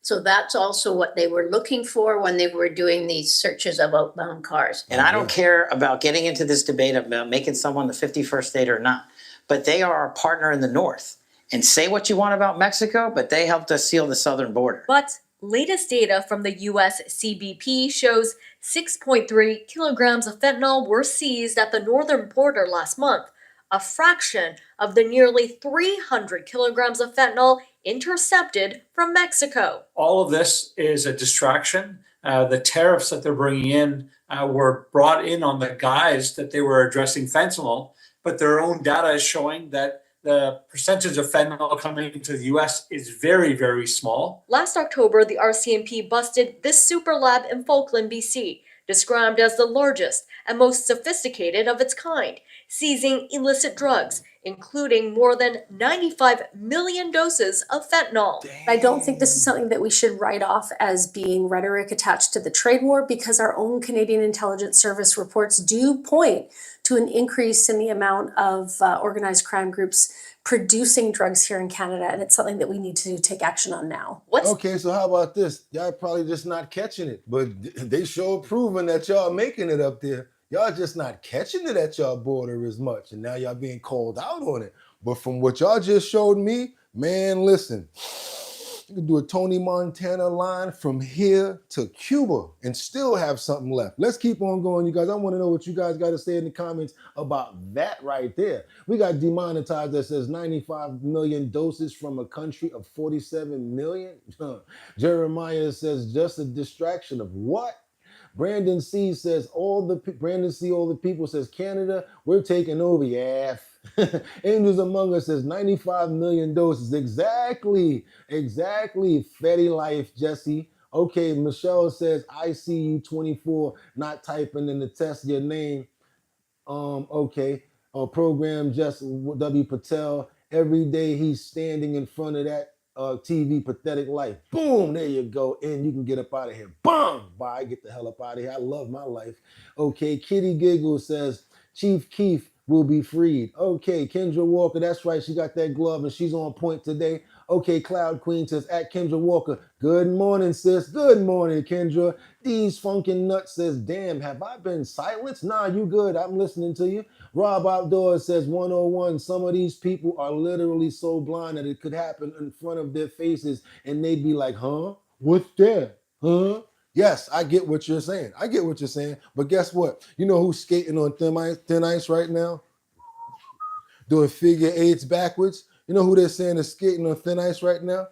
So that's also what they were looking for when they were doing these searches of outbound cars. And I don't care about getting into this debate about making someone the 51st state or not, but they are our partner in the north. And say what you want about Mexico, but they helped us seal the southern border. But latest data from the U.S. CBP shows 6.3 kilograms of fentanyl were seized at the northern border last month, a fraction of the nearly 300 kilograms of fentanyl intercepted from Mexico. All of this is a distraction. The tariffs that they're bringing in were brought in on the guise that they were addressing fentanyl, but their own data is showing that the percentage of fentanyl coming into the U.S. is very, very small. Last October, the RCMP busted this super lab in Falkland, BC, described as the largest and most sophisticated of its kind. seizing illicit drugs, including more than 95 million doses of fentanyl. I don't think this is something that we should write off as being rhetoric attached to the trade war, because our own Canadian Intelligence Service reports do point to an increase in the amount of organized crime groups producing drugs here in Canada, and it's something that we need to take action on now. Okay, so how about this? Y'all probably just not catching it, but they sure proving that y'all making it up there. Y'all just not catching it at y'all border as much, and now y'all being called out on it. But from what y'all just showed me, man, listen, you can do a Tony Montana line from here to Cuba and still have something left. Let's keep on going, you guys. I want to know what you guys got to say in the comments about that right there. We got demonetized that says 95 million doses from a country of 47 million. Jeremiah says just a distraction of what? Brandon C says all the people says Canada, we're taking over. Yeah. Angels Among Us says 95 million doses. Exactly. Fetty Life, Jesse. Okay, Michelle says I see you 24 not typing in the test your name. Okay. Program Just W Patel. Every day he's standing in front of that TV Pathetic Life. Boom, there you go. And you can get up out of here. Boom! Bye, get the hell up out of here. I love my life. Okay, Kitty Giggle says, Chief Keef will be freed. Okay, Kendra Walker, that's right. She got that glove and she's on point today. Okay, Cloud Queen says, at Kendra Walker, good morning, sis. Good morning, Kendra. These Funkin' Nuts says, damn, have I been silenced? Nah, you good. I'm listening to you. Rob Outdoors says 101. Some of these people are literally so blind that it could happen in front of their faces and they'd be like, huh? What's that? Huh? Yes, I get what you're saying. But guess what? You know who's skating on thin ice right now? Doing figure eights backwards. You know who they're saying is skating on thin ice right now?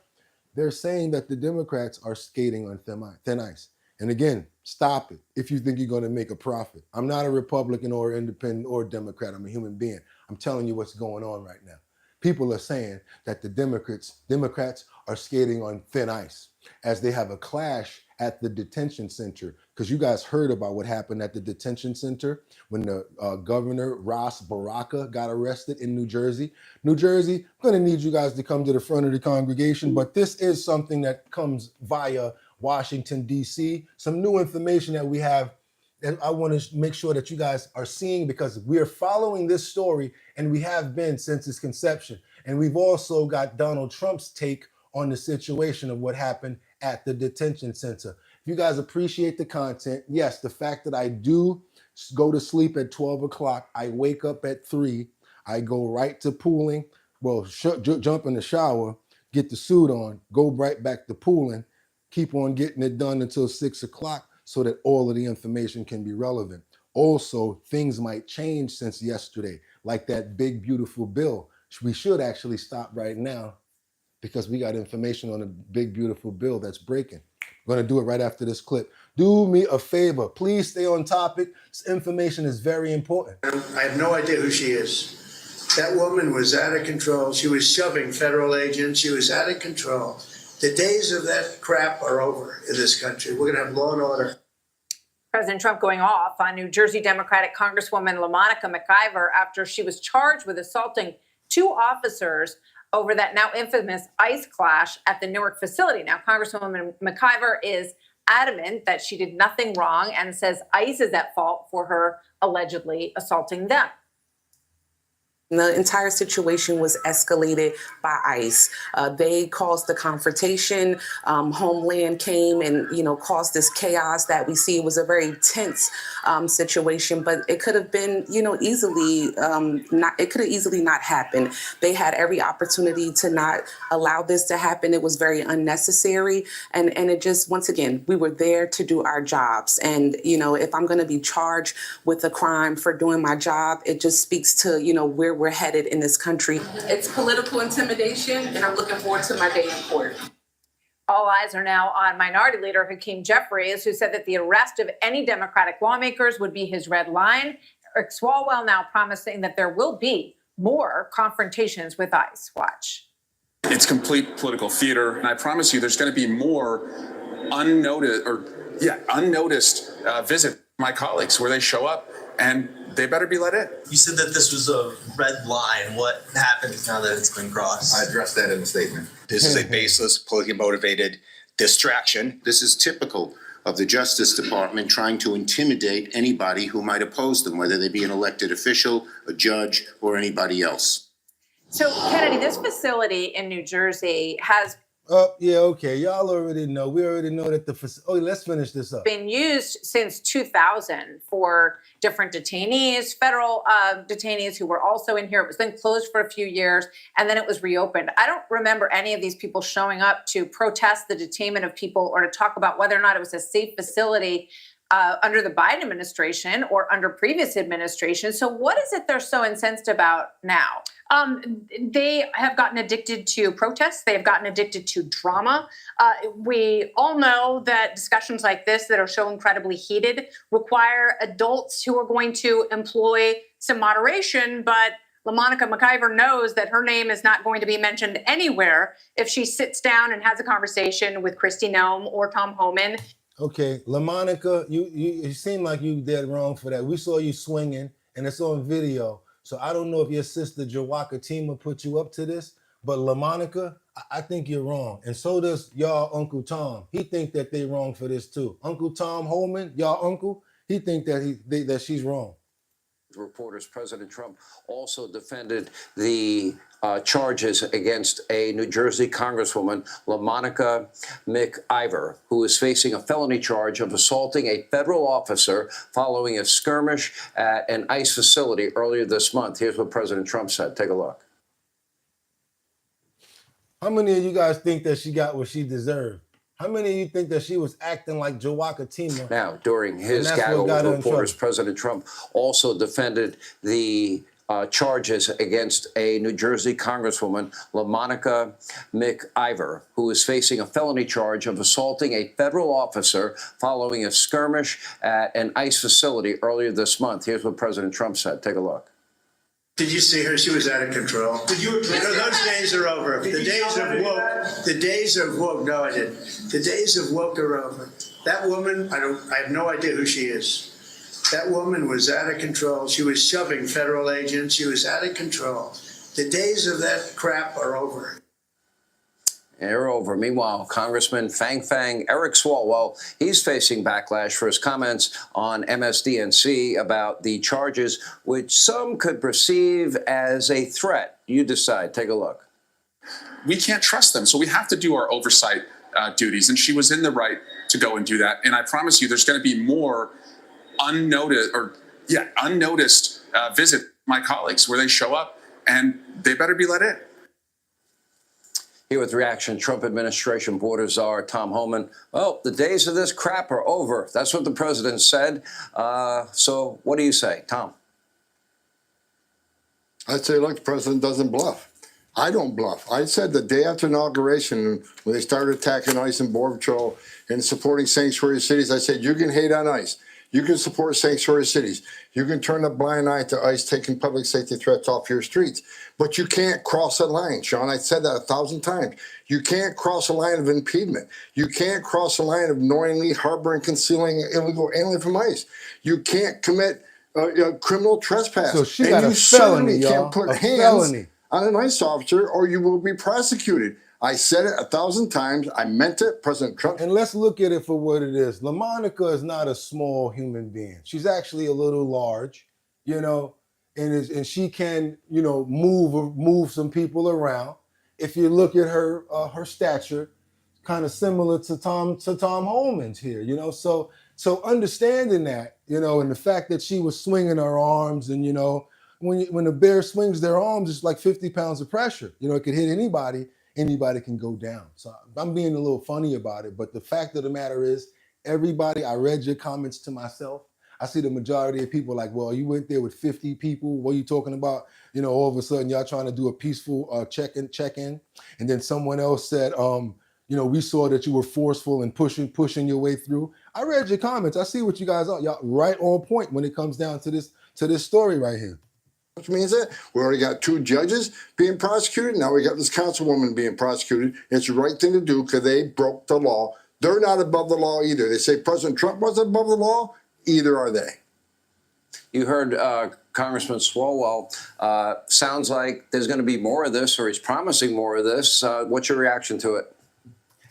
They're saying that the Democrats are skating on thin ice. And again, stop it if you think you're going to make a profit. I'm not a Republican or independent or Democrat. I'm a human being. I'm telling you what's going on right now. People are saying that the Democrats are skating on thin ice as they have a clash at the detention center. Because you guys heard about what happened at the detention center when the Governor Ross Baraka got arrested in New Jersey. New Jersey, I'm going to need you guys to come to the front of the congregation, but this is something that comes via Washington, D.C. Some new information that we have that I want to make sure that you guys are seeing, because we are following this story and we have been since its conception. And we've also got Donald Trump's take on the situation of what happened at the detention center. If you guys appreciate the content, yes, the fact that I do go to sleep at 12 o'clock, I wake up at 3, I go right to pooling, jump in the shower, get the suit on, go right back to pooling, keep on getting it done until 6 o'clock so that all of the information can be relevant. Also, things might change since yesterday, like that big, beautiful bill. We should actually stop right now because we got information on a big, beautiful bill that's breaking. I'm going to do it right after this clip. Do me a favor. Please stay on topic. This information is very important. I have no idea who she is. That woman was out of control. She was shoving federal agents. She was out of control. The days of that crap are over in this country. We're going to have law and order. President Trump going off on New Jersey Democratic Congresswoman LaMonica McIver after she was charged with assaulting 2 officers over that now infamous ICE clash at the Newark facility. Now, Congresswoman McIver is adamant that she did nothing wrong and says ICE is at fault for her allegedly assaulting them. The entire situation was escalated by ICE. They caused the confrontation. Homeland came and, caused this chaos that we see. It was a very tense situation, but it could have been, easily not happened. They had every opportunity to not allow this to happen. It was very unnecessary. And it just, once again, we were there to do our jobs. And, if I'm going to be charged with a crime for doing my job, it just speaks to, where we're headed in this country. It's political intimidation, and I'm looking forward to my day in court. All eyes are now on Minority Leader Hakeem Jeffries, who said that the arrest of any Democratic lawmakers would be his red line. Eric Swalwell now promising that there will be more confrontations with ICE. Watch. It's complete political theater, and I promise you there's going to be more unnoticed visit my colleagues where they show up and they better be let in. You said that this was a red line. What happens now that it's been crossed? I addressed that in the statement. This is a baseless, politically motivated distraction. This is typical of the Justice Department trying to intimidate anybody who might oppose them, whether they be an elected official, a judge, or anybody else. So, Kennedy, this facility in New Jersey has Yeah, okay. Y'all already know. We already know that let's finish this up. been used since 2000 for different detainees, federal detainees who were also in here. It was then closed for a few years, and then it was reopened. I don't remember any of these people showing up to protest the detainment of people or to talk about whether or not it was a safe facility under the Biden administration or under previous administration. So what is it they're so incensed about now? They have gotten addicted to protests. They have gotten addicted to drama. We all know that discussions like this that are so incredibly heated require adults who are going to employ some moderation, but LaMonica McIver knows that her name is not going to be mentioned anywhere if she sits down and has a conversation with Kristi Noem or Tom Homan. Okay, LaMonica, you seem like you dead wrong for that. We saw you swinging, and it's on video. So I don't know if your sister Jawaka Tima put you up to this, but LaMonica, I think you're wrong. And so does y'all Uncle Tom. He think that they wrong for this too. Uncle Tom Holman, y'all uncle, he think that that she's wrong. Reporters, President Trump also defended the charges against a New Jersey Congresswoman, LaMonica McIver, who is facing a felony charge of assaulting a federal officer following a skirmish at an ICE facility earlier this month. Here's what President Trump said. Take a look. How many of you guys think that she got what she deserved? How many of you think that she was acting like Jawaka Tima? Now, during his gaggle with reporters, President Trump also defended the charges against a New Jersey Congresswoman, LaMonica McIver, who is facing a felony charge of assaulting a federal officer following a skirmish at an ICE facility earlier this month. Here's what President Trump said. Take a look. Did you see her? She was out of control. Did you address those days are over. The days of woke, no, I didn't. The days of woke are over. That woman, I have no idea who she is. That woman was out of control. She was shoving federal agents. She was out of control. The days of that crap are over. They're over. Meanwhile, Congressman Fang Eric Swalwell, he's facing backlash for his comments on MSDNC about the charges, which some could perceive as a threat. You decide. Take a look. We can't trust them, so we have to do our oversight duties, and she was in the right to go and do that. And I promise you, there's going to be more unnoticed visit my colleagues where they show up, and they better be let in. Here with reaction, Trump administration border czar Tom Homan. Well, the days of this crap are over. That's what the president said. So what do you say, Tom? I'd say, look, the president doesn't bluff. I don't bluff. I said the day after inauguration, when they started attacking ICE and Border Patrol and supporting sanctuary cities, I said, you can hate on ICE. You can support sanctuary cities. You can turn a blind eye to ICE taking public safety threats off your streets. But you can't cross a line, Sean. I said that 1,000 times. You can't cross a line of impediment. You can't cross a line of knowingly harboring, concealing illegal alien from ICE. You can't commit criminal trespass. So she got a felony, y'all. Can't put A hands felony on an ICE officer or you will be prosecuted. I said it 1,000 times. I meant it, President Trump. And let's look at it for what it is. LaMonica is not a small human being. She's actually a little large, and she can, move some people around. If you look at her her stature, kind of similar to Tom Holman's here, So understanding that, and the fact that she was swinging her arms, and when a bear swings their arms, it's like 50 pounds of pressure. It could hit anybody. Anybody can go down. So I'm being a little funny about it, but the fact of the matter is, everybody, I read your comments to myself. I see the majority of people like, well, you went there with 50 people. What are you talking about? All of a sudden y'all trying to do a peaceful check-in. And then someone else said, we saw that you were forceful and pushing your way through. I read your comments. I see what you guys are. Y'all right on point when it comes down to this story right here. Which means that we already got 2 judges being prosecuted. Now we got this councilwoman being prosecuted. It's the right thing to do because they broke the law. They're not above the law either. They say President Trump wasn't above the law. Either are they. You heard Congressman Swalwell. Sounds like there's going to be more of this, or he's promising more of this. What's your reaction to it?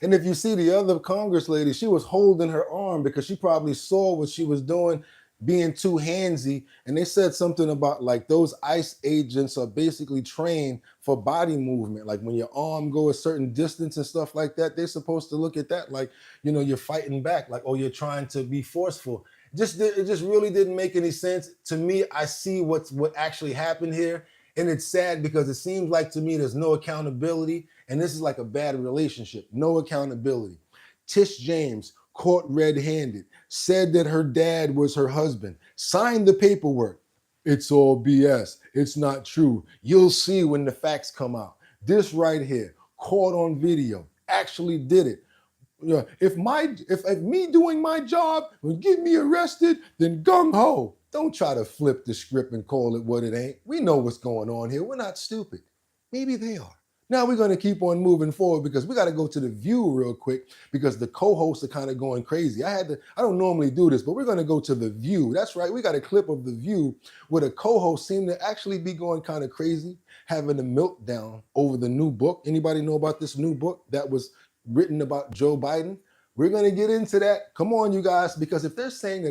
And if you see the other Congress lady, she was holding her arm because she probably saw what she was doing, being too handsy. And they said something about like those ICE agents are basically trained for body movement. Like when your arm go a certain distance and stuff like that, they're supposed to look at that like, you know, you're fighting back, like, oh, you're trying to be forceful. It just really didn't make any sense. To me, I see what actually happened here. And it's sad because it seems like to me there's no accountability. And this is like a bad relationship. No accountability. Tish James, caught red-handed, said that her dad was her husband, signed the paperwork. It's all BS. It's not true. You'll see when the facts come out. This right here, caught on video, actually did it. Yeah, if me doing my job would get me arrested, then gung ho. Don't try to flip the script and call it what it ain't. We know what's going on here. We're not stupid. Maybe they are. Now we're going to keep on moving forward because we got to go to the View real quick because the co-hosts are kind of going crazy. I don't normally do this, but we're going to go to the View. That's right. We got a clip of the View where the co-hosts seem to actually be going kind of crazy, having a meltdown over the new book. Anybody know about this new book that was written about Joe Biden? We're going to get into that. Come on, you guys, because if they're saying that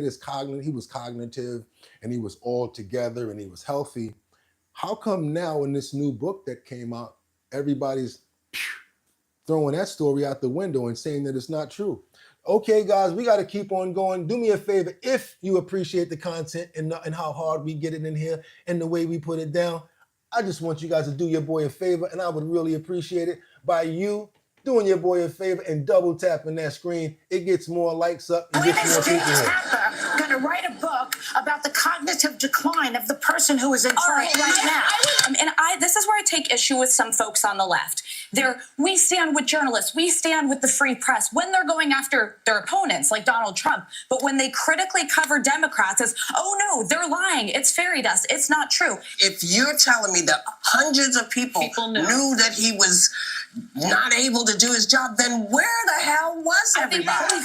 he was cognitive and he was all together and he was healthy, how come now in this new book that came out, everybody's throwing that story out the window and saying that it's not true? Okay, guys, we got to keep on going. Do me a favor, if you appreciate the content and how hard we get it in here and the way we put it down, I just want you guys to do your boy a favor, and I would really appreciate it by you doing your boy a favor and double tapping that screen. It gets more likes up and gets more people here. Going to write a book about the cognitive decline of the person who is in charge right now. This is where I take issue with some folks on the left. We stand with journalists. We stand with the free press when they're going after their opponents like Donald Trump. But when they critically cover Democrats as, oh no, they're lying. It's fairy dust. It's not true. If you're telling me that hundreds of people knew that he was not able to do his job, then where the hell was everybody?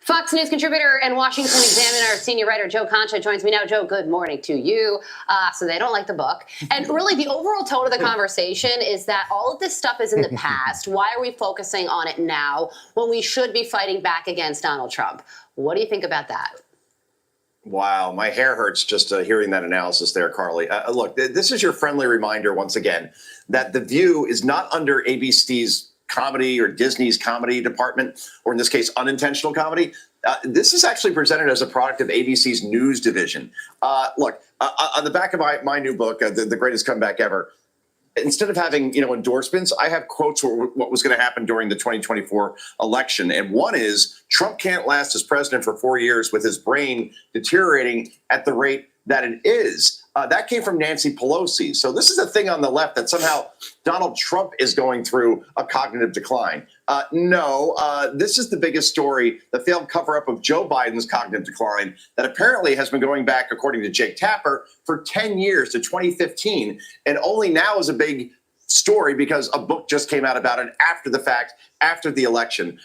Fox News contributor and Washington Examiner senior writer Joe Concha joins me now. Joe, good morning to you. So they don't like the book. And really the overall tone of the conversation is that all of this stuff is in the past. Why are we focusing on it now when we should be fighting back against Donald Trump? What do you think about that? Wow, my hair hurts just hearing that analysis there, Carly. Look, this is your friendly reminder once again that The View is not under ABC's comedy or Disney's comedy department, or in this case, unintentional comedy. This is actually presented as a product of ABC's news division. Look, on the back of my new book, The Greatest Comeback Ever, instead of having endorsements, I have quotes for what was going to happen during the 2024 election. And one is, Trump can't last as president for 4 years with his brain deteriorating at the rate that it is. That came from Nancy Pelosi. So this is a thing on the left that somehow Donald Trump is going through a cognitive decline. No, this is the biggest story, the failed cover-up of Joe Biden's cognitive decline that apparently has been going back, according to Jake Tapper, for 10 years to 2015. And only now is a big story because a book just came out about it after the fact, after the election.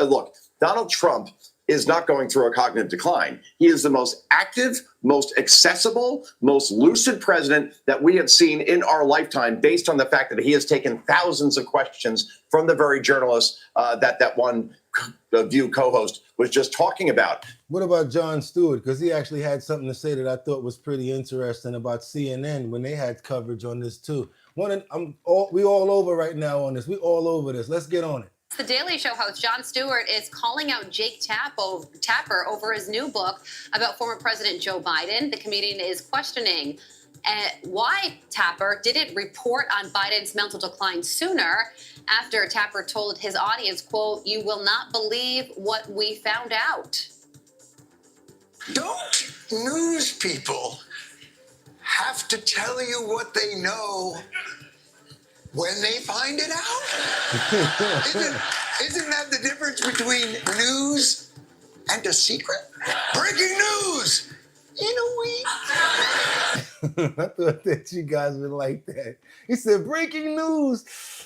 Look, Donald Trump is not going through a cognitive decline. He is the most active, most accessible, most lucid president that we have seen in our lifetime, based on the fact that he has taken thousands of questions from the very journalists that one View co-host was just talking about. What about Jon Stewart? Because he actually had something to say that I thought was pretty interesting about CNN when they had coverage on this too. We all over right now on this. We all over this. Let's get on it. The Daily Show host Jon Stewart is calling out Jake Tapper over his new book about former President Joe Biden. The comedian is questioning why Tapper didn't report on Biden's mental decline sooner, after Tapper told his audience, quote, "You will not believe what we found out." Don't news people have to tell you what they know when they find it out? Isn't that the difference between news and a secret? Breaking news in a week. I thought that you guys would like that. He said, breaking news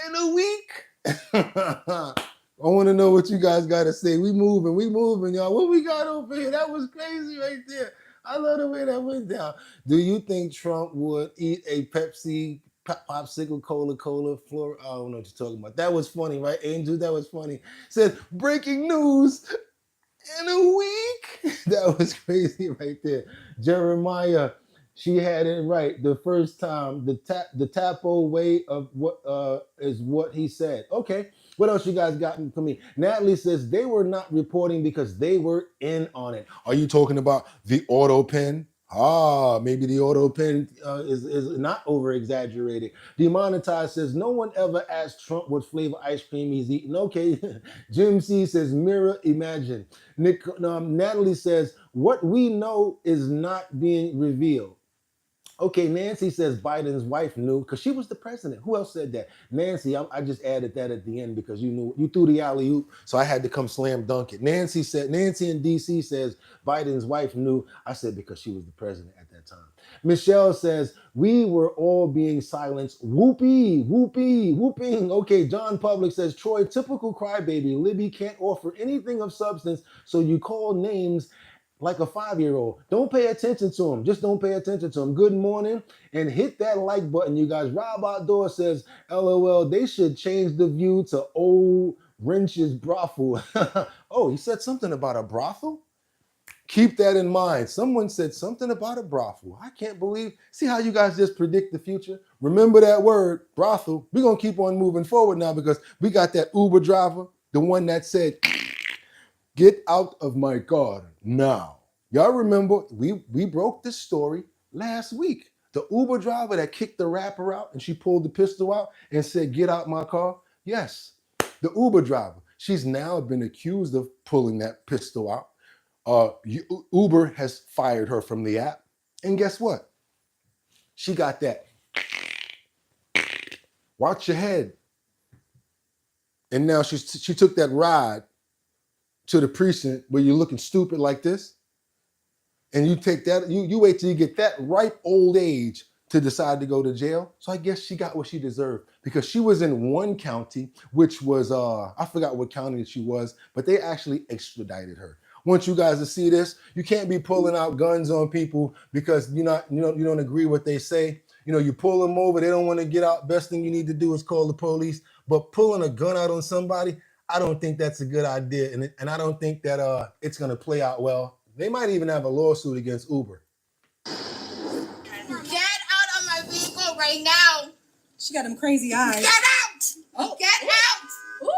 in a week. I want to know what you guys got to say. We moving, y'all. What we got over here? That was crazy right there. I love the way that went down. Do you think Trump would eat a Pepsi, popsicle, cola, floor? I don't know what you're talking about. That was funny, right, Angel? That was funny. Said, breaking news in a week. That was crazy right there. Jeremiah, she had it right the first time. The Tapo way of what is what he said. Okay. What else you guys got for me? Natalie says they were not reporting because they were in on it. Are you talking about the auto pen? Ah, maybe the auto pen is not over exaggerated. Demonetized says no one ever asked Trump what flavor ice cream he's eating. Okay. Jim C says mirror imagine. Natalie says what we know is not being revealed. Okay, Nancy says Biden's wife knew because she was the president. Who else said that? Nancy, I just added that at the end because you knew you threw the alley oop, so I had to come slam dunk it. Nancy in DC says Biden's wife knew. I said because she was the president at that time. Michelle says we were all being silenced. Whoopee, whooping. Okay, John Public says Troy, typical crybaby. Libby can't offer anything of substance, so you call names like a 5-year-old. Don't pay attention to him. Just don't pay attention to him. Good morning. And hit that like button, you guys. Rob Outdoor says, LOL, they should change the view to old Wrench's brothel. Oh, he said something about a brothel? Keep that in mind. Someone said something about a brothel. I can't believe. See how you guys just predict the future? Remember that word, brothel. We're going to keep on moving forward now because we got that Uber driver, the one that said, get out of my car now. Y'all remember, we broke this story last week. The Uber driver that kicked the rapper out and she pulled the pistol out and said, get out my car. Yes, the Uber driver. She's now been accused of pulling that pistol out. Uber has fired her from the app. And guess what? She got that. Watch your head. And now she took that ride to the precinct where you're looking stupid like this, and you take that, you wait till you get that ripe old age to decide to go to jail. So I guess she got what she deserved because she was in one county, which was, I forgot what county she was, but they actually extradited her. Want you guys to see this. You can't be pulling out guns on people because you don't agree what they say. You know, you pull them over, they don't want to get out. Best thing you need to do is call the police. But pulling a gun out on somebody, I don't think that's a good idea, and I don't think that it's going to play out well. They might even have a lawsuit against Uber. Get out of my vehicle right now. She got them crazy eyes. Get out! Oh. Get out! Ooh.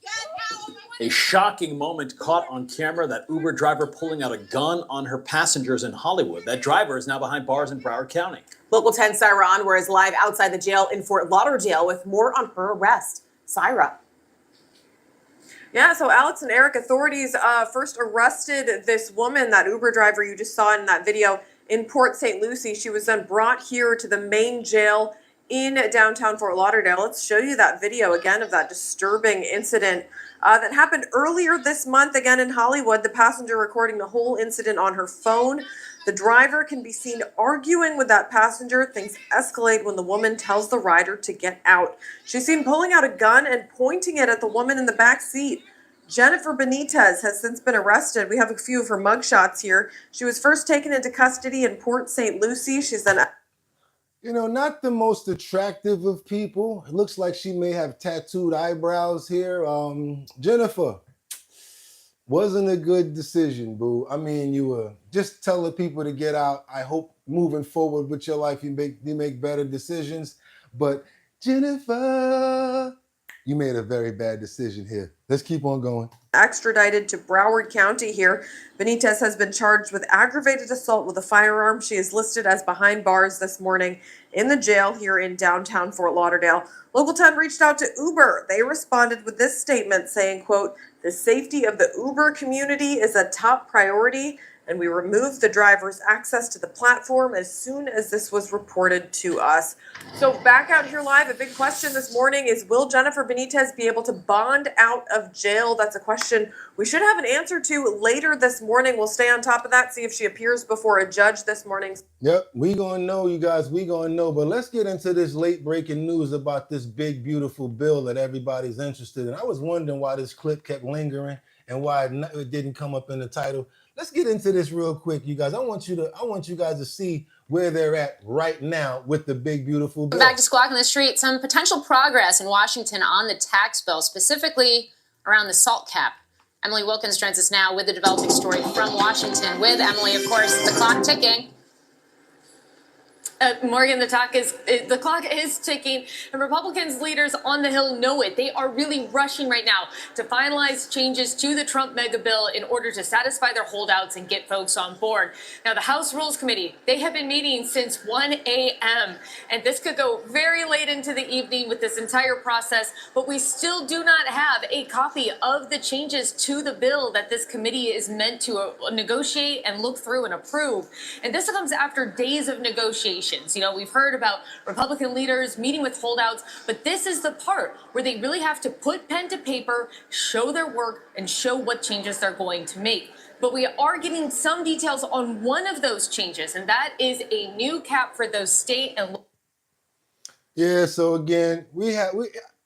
Get out of my A shocking moment caught on camera, that Uber driver pulling out a gun on her passengers in Hollywood. That driver is now behind bars in Broward County. Local 10 Syra Anwar is live outside the jail in Fort Lauderdale with more on her arrest. Syra. Yeah, so Alex and Eric, authorities first arrested this woman, that Uber driver you just saw in that video, in Port St. Lucie. She was then brought here to the main jail in downtown Fort Lauderdale. Let's show you that video again of that disturbing incident that happened earlier this month, again in Hollywood. The passenger recording the whole incident on her phone. The driver can be seen arguing with that passenger. Things escalate when the woman tells the rider to get out. She's seen pulling out a gun and pointing it at the woman in the back seat. Jennifer Benitez has since been arrested. We have a few of her mugshots here. She was first taken into custody in Port St. Lucie. She's then... You know, not the most attractive of people. It looks like she may have tattooed eyebrows here. Jennifer, wasn't a good decision, boo. I mean, you were just telling people to get out. I hope moving forward with your life, you make better decisions. But Jennifer, you made a very bad decision here. Let's keep on going. Extradited to Broward County here. Benitez has been charged with aggravated assault with a firearm. She is listed as behind bars this morning in the jail here in downtown Fort Lauderdale. Local 10 reached out to Uber. They responded with this statement saying, quote, "The safety of the Uber community is a top priority, and we removed the driver's access to the platform as soon as this was reported to us." So back out here live, a big question this morning is, will Jennifer Benitez be able to bond out of jail? That's a question we should have an answer to later this morning. We'll stay on top of that, see if she appears before a judge this morning. Yep, we gonna know, you guys, we gonna know. But let's get into this late breaking news about this big, beautiful bill that everybody's interested in. I was wondering why this clip kept lingering and why it didn't come up in the title. let's get into this real quick, you guys. I want you guys to see where they're at right now with the big, beautiful bill. Back to Squawk on the Street, some potential progress in Washington on the tax bill, specifically around the SALT cap. Emily Wilkins joins us now with the developing story from Washington. With Emily, of course, the clock ticking. Morgan, the clock is ticking, and Republicans leaders on the Hill know it. They are really rushing right now to finalize changes to the Trump mega bill in order to satisfy their holdouts and get folks on board. Now, the House Rules Committee, they have been meeting since 1 a.m., and this could go very late into the evening with this entire process, but we still do not have a copy of the changes to the bill that this committee is meant to negotiate and look through and approve. And this comes after days of negotiation. You know, we've heard about Republican leaders meeting with holdouts, but this is the part where they really have to put pen to paper, show their work, and show what changes they're going to make. But we are getting some details on one of those changes, and that is a new cap for those state and local. Yeah, so again, we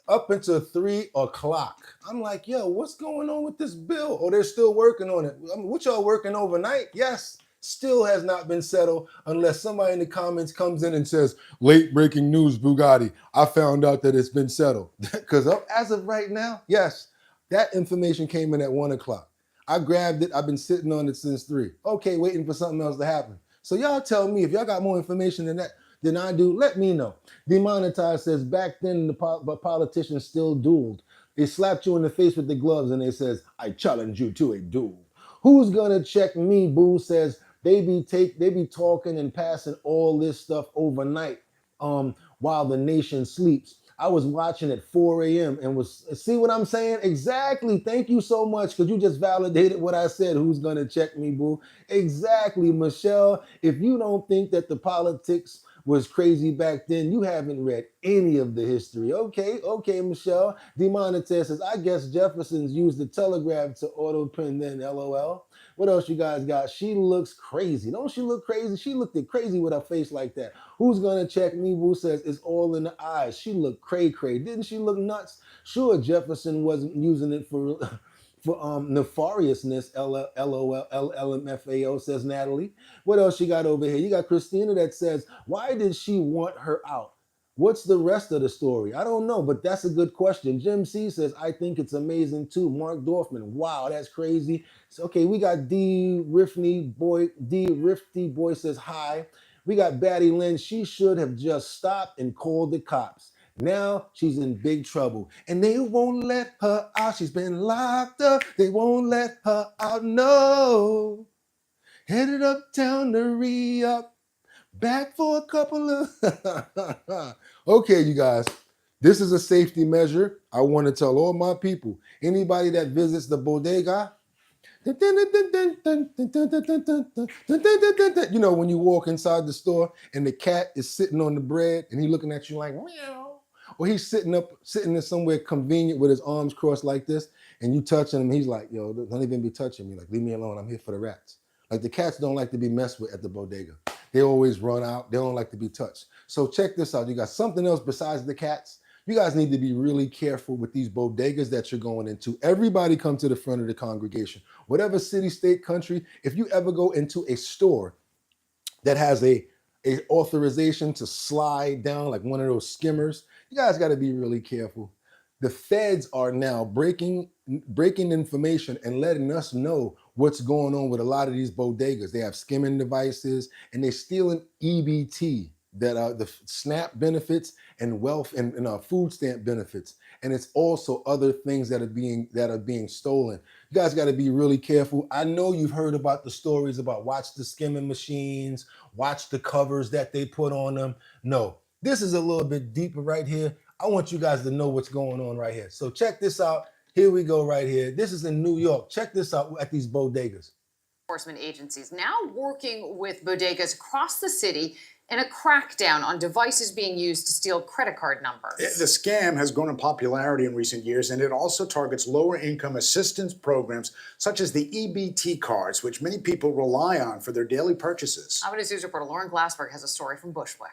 up until 3 o'clock. I'm like, yo, what's going on with this bill? Oh, they're still working on it. I mean, what y'all working overnight? Yes. Still has not been settled unless somebody in the comments comes in and says, late breaking news, Bugatti. I found out that it's been settled. Because as of right now, yes, that information came in at 1 o'clock. I grabbed it. I've been sitting on it since 3. Okay, waiting for something else to happen. So y'all tell me, if y'all got more information than that than I do, let me know. Demonetized says, back then the politicians still dueled. They slapped you in the face with the gloves and they says, I challenge you to a duel. Who's gonna check me, Boo says, they be talking and passing all this stuff overnight while the nation sleeps. I was watching at 4 a.m. and see what I'm saying? Exactly. Thank you so much because you just validated what I said. Who's going to check me, boo? Exactly, Michelle. If you don't think that the politics was crazy back then, you haven't read any of the history. Okay, Michelle. Demonetized says, I guess Jefferson's used the telegraph to auto pen then, LOL. What else you guys got? She looks crazy. Don't she look crazy? She looked crazy with her face like that. Who's gonna check me? Boo says it's all in the eyes. She looked cray-cray. Didn't she look nuts? Sure, Jefferson wasn't using it for nefariousness, LOL, LMFAO, says Natalie. What else you got over here? You got Christina that says, why did she want her out? What's the rest of the story? I don't know, but that's a good question. Jim C says, I think it's amazing too. Mark Dorfman, wow, that's crazy. So, okay, we got D Rifty Boy says hi. We got Batty Lynn. She should have just stopped and called the cops. Now she's in big trouble and they won't let her out. She's been locked up. They won't let her out. No. Headed uptown to re-up. Back for a couple of... Okay, you guys. This is a safety measure. I want to tell all my people. Anybody that visits the bodega, you know, when you walk inside the store and the cat is sitting on the bread and he's looking at you like, meow. Or he's sitting in somewhere convenient with his arms crossed like this and you touching him. He's like, yo, don't even be touching me. Like, leave me alone. I'm here for the rats. Like the cats don't like to be messed with at the bodega. They always run out. They don't like to be touched. So check this out. You got something else besides the cats. You guys need to be really careful with these bodegas that you're going into. Everybody come to the front of the congregation. Whatever city, state, country, if you ever go into a store that has a authorization to slide down like one of those skimmers, you guys got to be really careful. The feds are now breaking information and letting us know what's going on with a lot of these bodegas. They have skimming devices and they're stealing EBT, that are the SNAP benefits and wealth and food stamp benefits. And it's also other things that are being stolen. You guys got to be really careful. I know you've heard about the stories about watch the skimming machines, watch the covers that they put on them. No, this is a little bit deeper right here. I want you guys to know what's going on right here. So check this out. Here we go right here. This is in New York. Check this out at these bodegas. Enforcement agencies now working with bodegas across the city in a crackdown on devices being used to steal credit card numbers. The scam has grown in popularity in recent years, and it also targets lower-income assistance programs such as the EBT cards, which many people rely on for their daily purchases. Eyewitness News reporter Lauren Glassberg has a story from Bushwick.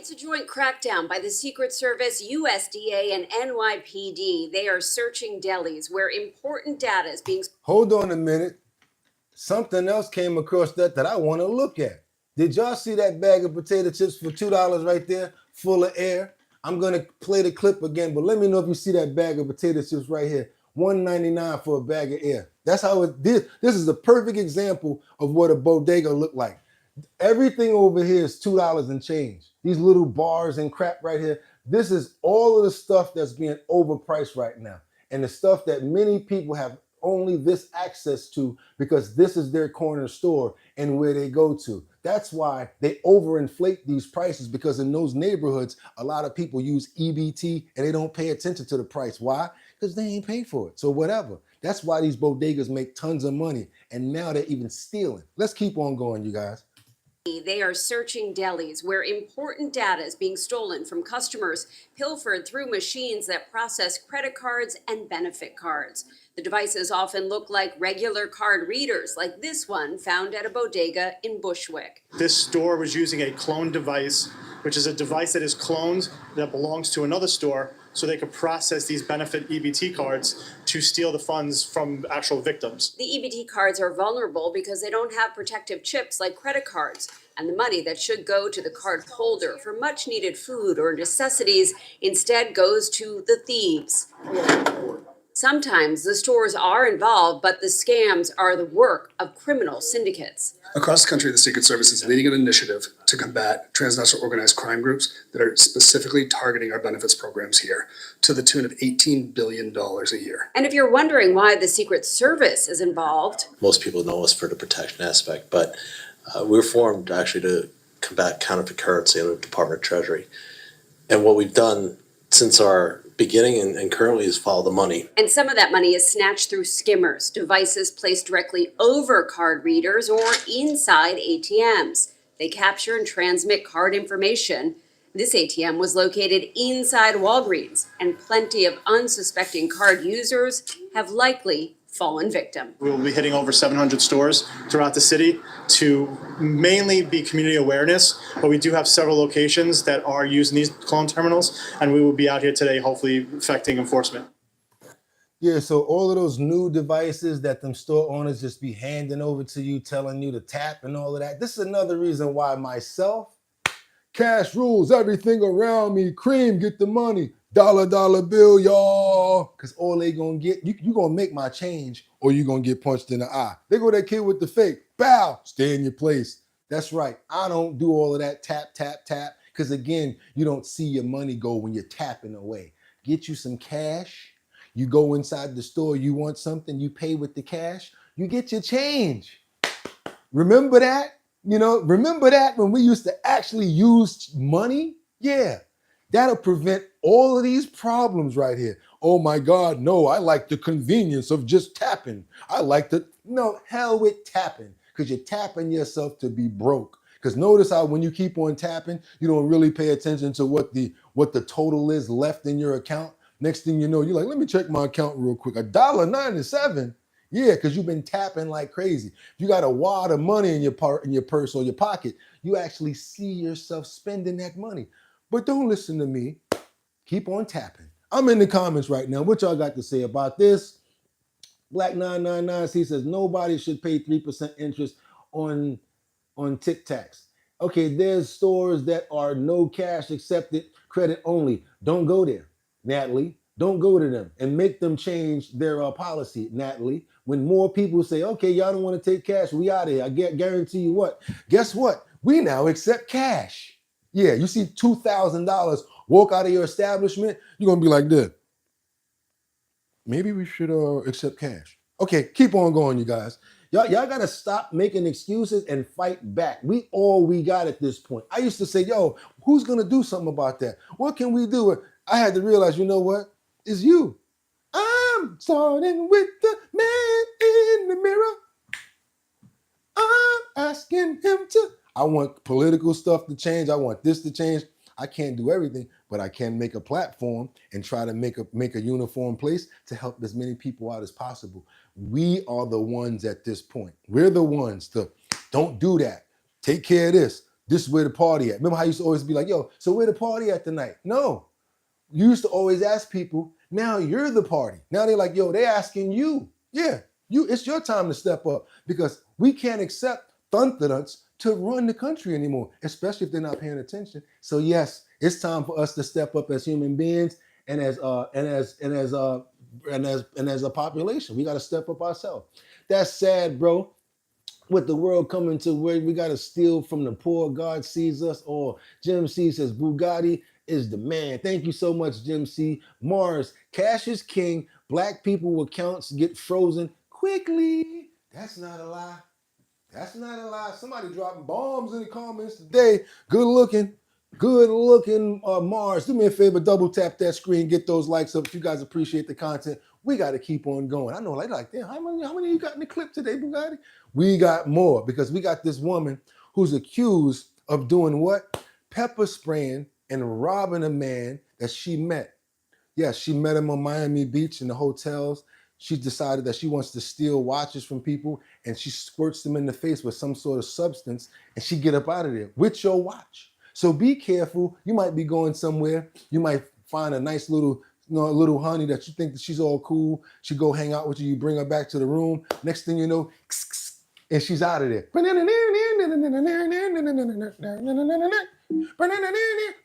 It's a joint crackdown by the Secret Service, USDA, and NYPD. They are searching delis where important data is being... Hold on a minute. Something else came across that I want to look at. Did y'all see that bag of potato chips for $2 right there, full of air? I'm going to play the clip again, but let me know if you see that bag of potato chips right here. $1.99 for a bag of air. That's how it did. This is a perfect example of what a bodega looked like. Everything over here is $2 and change. These little bars and crap right here. This is all of the stuff that's being overpriced right now. And the stuff that many people have only this access to because this is their corner store and where they go to. That's why they overinflate these prices, because in those neighborhoods, a lot of people use EBT and they don't pay attention to the price. Why? Because they ain't paid for it. So whatever. That's why these bodegas make tons of money. And now they're even stealing. Let's keep on going, you guys. They are searching delis where important data is being stolen from customers, pilfered through machines that process credit cards and benefit cards. The devices often look like regular card readers, like this one found at a bodega in Bushwick. This store was using a cloned device, which is a device that is cloned that belongs to another store, so they could process these benefit EBT cards to steal the funds from actual victims. The EBT cards are vulnerable because they don't have protective chips like credit cards, and the money that should go to the card holder for much needed food or necessities instead goes to the thieves. Sometimes the stores are involved, but the scams are the work of criminal syndicates. Across the country, the Secret Service is leading an initiative to combat transnational organized crime groups that are specifically targeting our benefits programs here to the tune of $18 billion a year. And if you're wondering why the Secret Service is involved, most people know us for the protection aspect, but we're formed actually to combat counterfeit currency in the Department of Treasury. And what we've done since our beginning and currently is follow the money. and some of that money is snatched through skimmers, devices placed directly over card readers or inside ATMs. They capture and transmit card information. This ATM was located inside Walgreens, and plenty of unsuspecting card users have likely fallen victim. We will be hitting over 700 stores throughout the city to mainly be community awareness, but we do have several locations that are using these clone terminals, and we will be out here today hopefully effecting enforcement. Yeah, so all of those new devices that them store owners just be handing over to you, telling you to tap and all of that. This is another reason why myself, cash rules everything around me. Cream, get the money. Dollar bill, y'all. Because all they gonna get, you gonna make my change or you gonna get punched in the eye. They go that kid with the fake. Bow, stay in your place. That's right. I don't do all of that tap. Because again, you don't see your money go when you're tapping away. Get you some cash. You go inside the store, you want something, you pay with the cash, you get your change. Remember that? Remember that when we used to actually use money? Yeah. That'll prevent all of these problems right here. Oh my God, no, I like the convenience of just tapping. No, hell with tapping, because you're tapping yourself to be broke. Because notice how when you keep on tapping, you don't really pay attention to what the total is left in your account. Next thing you know, you're like, let me check my account real quick. $1.97. Yeah, because you've been tapping like crazy. If you got a wad of money in your purse or your pocket, you actually see yourself spending that money. But don't listen to me. Keep on tapping. I'm in the comments right now. What y'all got to say about this? Black999, he says nobody should pay 3% interest on Tic Tacs. Okay, there's stores that are no cash accepted, credit only. Don't go there, Natalie. Don't go to them and make them change their policy, Natalie. When more people say, okay, y'all don't want to take cash, we out of here. I guarantee you what? Guess what? We now accept cash. Yeah, you see $2,000 walk out of your establishment, you're going to be like this. Maybe we should accept cash. Okay, keep on going, you guys. Y'all got to stop making excuses and fight back. We got at this point. I used to say, yo, who's going to do something about that? What can we do? I had to realize, you know what? It's you. I'm starting with the man in the mirror. I'm asking him to. I want political stuff to change. I want this to change. I can't do everything, but I can make a platform and try to make a uniform place to help as many people out as possible. We are the ones at this point. We're the ones to don't do that. Take care of this. this is where the party at. Remember how you used to always be like, yo, so where the party at tonight? No. You used to always ask people, now you're the party. Now they're like, yo, they're asking you. Yeah, it's your time to step up because we can't accept thundernuts to run the country anymore, especially if they're not paying attention. So yes, it's time for us to step up as human beings and as a population. We got to step up ourselves. That's sad, bro. With the world coming to where we got to steal from the poor, God sees us. Or Jim C says Bugatti is the man. Thank you so much, Jim C. Mars, cash is king. Black people with accounts get frozen quickly. That's not a lie. That's not a lie. Somebody dropping bombs in the comments today. Good looking Mars. Do me a favor, double tap that screen, get those likes up. If you guys appreciate the content, we got to keep on going. I know, like, damn, how many you got in the clip today, Bugatti? We got more because we got this woman who's accused of doing what? Pepper spraying and robbing a man that she met. Yes, she met him on Miami Beach in the hotels. She decided that she wants to steal watches from people and she squirts them in the face with some sort of substance and she get up out of there with your watch. So be careful. You might be going somewhere. You might find a nice little honey that you think that she's all cool. She go hang out with you. You bring her back to the room. Next thing you know, and she's out of there.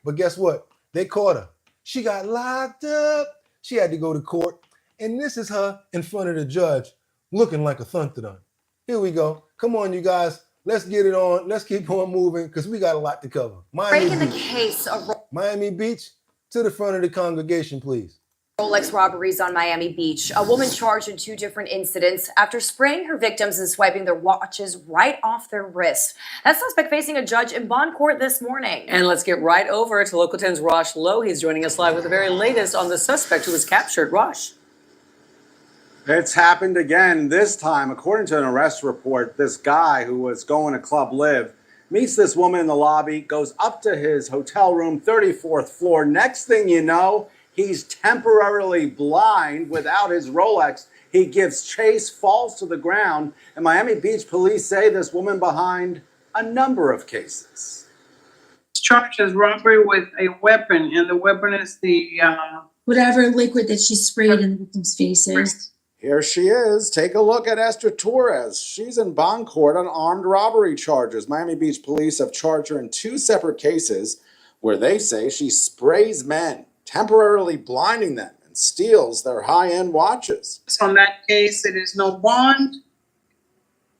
But guess what? They caught her. She got locked up. She had to go to court. And this is her in front of the judge looking like a thunderdon. Here we go. Come on, you guys. Let's get it on. Let's keep on moving because we got a lot to cover. Breaking the case of Miami Beach, to the front of the congregation, please. Rolex robberies on Miami Beach. A woman charged in 2 different incidents after spraying her victims and swiping their watches right off their wrists. That suspect facing a judge in bond court this morning. And let's get right over to Local 10's Rosh Lowe. He's joining us live with the very latest on the suspect who was captured. Rosh. It's happened again. This time, according to an arrest report, this guy who was going to Club Live meets this woman in the lobby, goes up to his hotel room, 34th floor. Next thing you know, he's temporarily blind without his Rolex. He gives chase, falls to the ground, and Miami Beach police say this woman behind a number of cases. Charged as robbery with a weapon, and the weapon is the whatever liquid that she sprayed in the victim's faces. Here she is. Take a look at Esther Torres. She's in bond court on armed robbery charges. Miami Beach police have charged her in 2 separate cases where they say she sprays men, temporarily blinding them, and steals their high-end watches. On that case, it is no bond.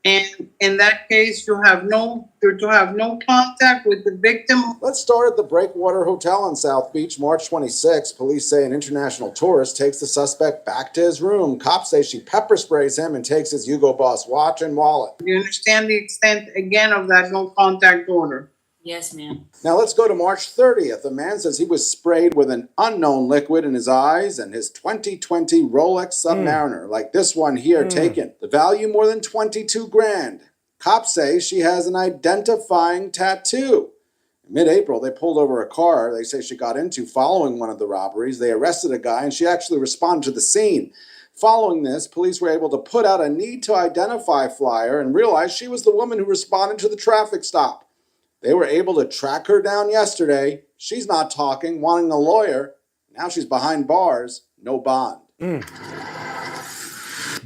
And in that case, you're to have no contact with the victim. Let's start at the Breakwater Hotel on South Beach, March 26. Police say an international tourist takes the suspect back to his room. Cops say she pepper sprays him and takes his Hugo Boss watch and wallet. You understand the extent, again, of that no contact order? Yes, ma'am. Now let's go to March 30th. A man says he was sprayed with an unknown liquid in his eyes and his 2020 Rolex Submariner, like this one here, taken. The value more than 22 grand. Cops say she has an identifying tattoo. In mid-April, they pulled over a car they say she got into following one of the robberies. They arrested a guy and she actually responded to the scene. Following this, police were able to put out a need to identify flyer and realized she was the woman who responded to the traffic stop. They were able to track her down yesterday. She's not talking, wanting a lawyer. Now she's behind bars, no bond.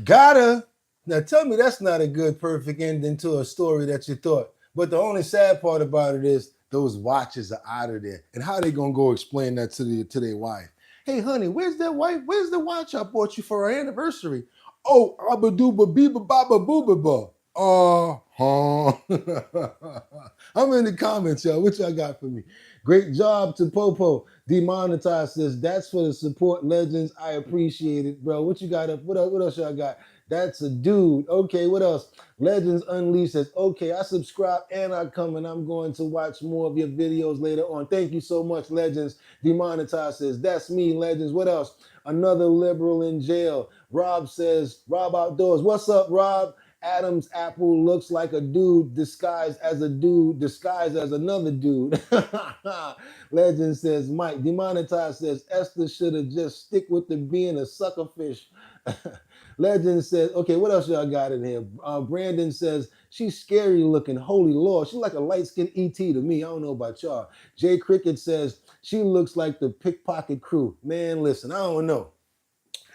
Got her. Now tell me that's not a good, perfect ending to a story that you thought. But the only sad part about it is those watches are out of there. And how they gonna go explain that to their wife? Hey, honey, where's that wife? Where's the watch I bought you for our anniversary? Oh, abba-dooba beeba baba booba ba. I'm in the comments, y'all. What y'all got for me? Great job to Popo. Demonetized says, that's for the support legends. I appreciate it, bro. What you got up? What else y'all got? That's a dude. Okay, what else? Legends Unleashed says, okay, I subscribe and I come and I'm going to watch more of your videos later on. Thank you so much, Legends. Demonetized says, that's me, Legends. What else? Another liberal in jail. Rob says, Rob Outdoors. What's up, Rob? Adam's apple looks like a dude disguised as another dude. Legend says, Mike. Demonetized says, Esther should have just stick with the being a sucker fish. Legend says, okay, what else y'all got in here? Brandon says, She's scary looking. Holy Lord. She's like a light-skinned ET to me. I don't know about y'all. Jay Cricket says she looks like the pickpocket crew. Man, listen, I don't know.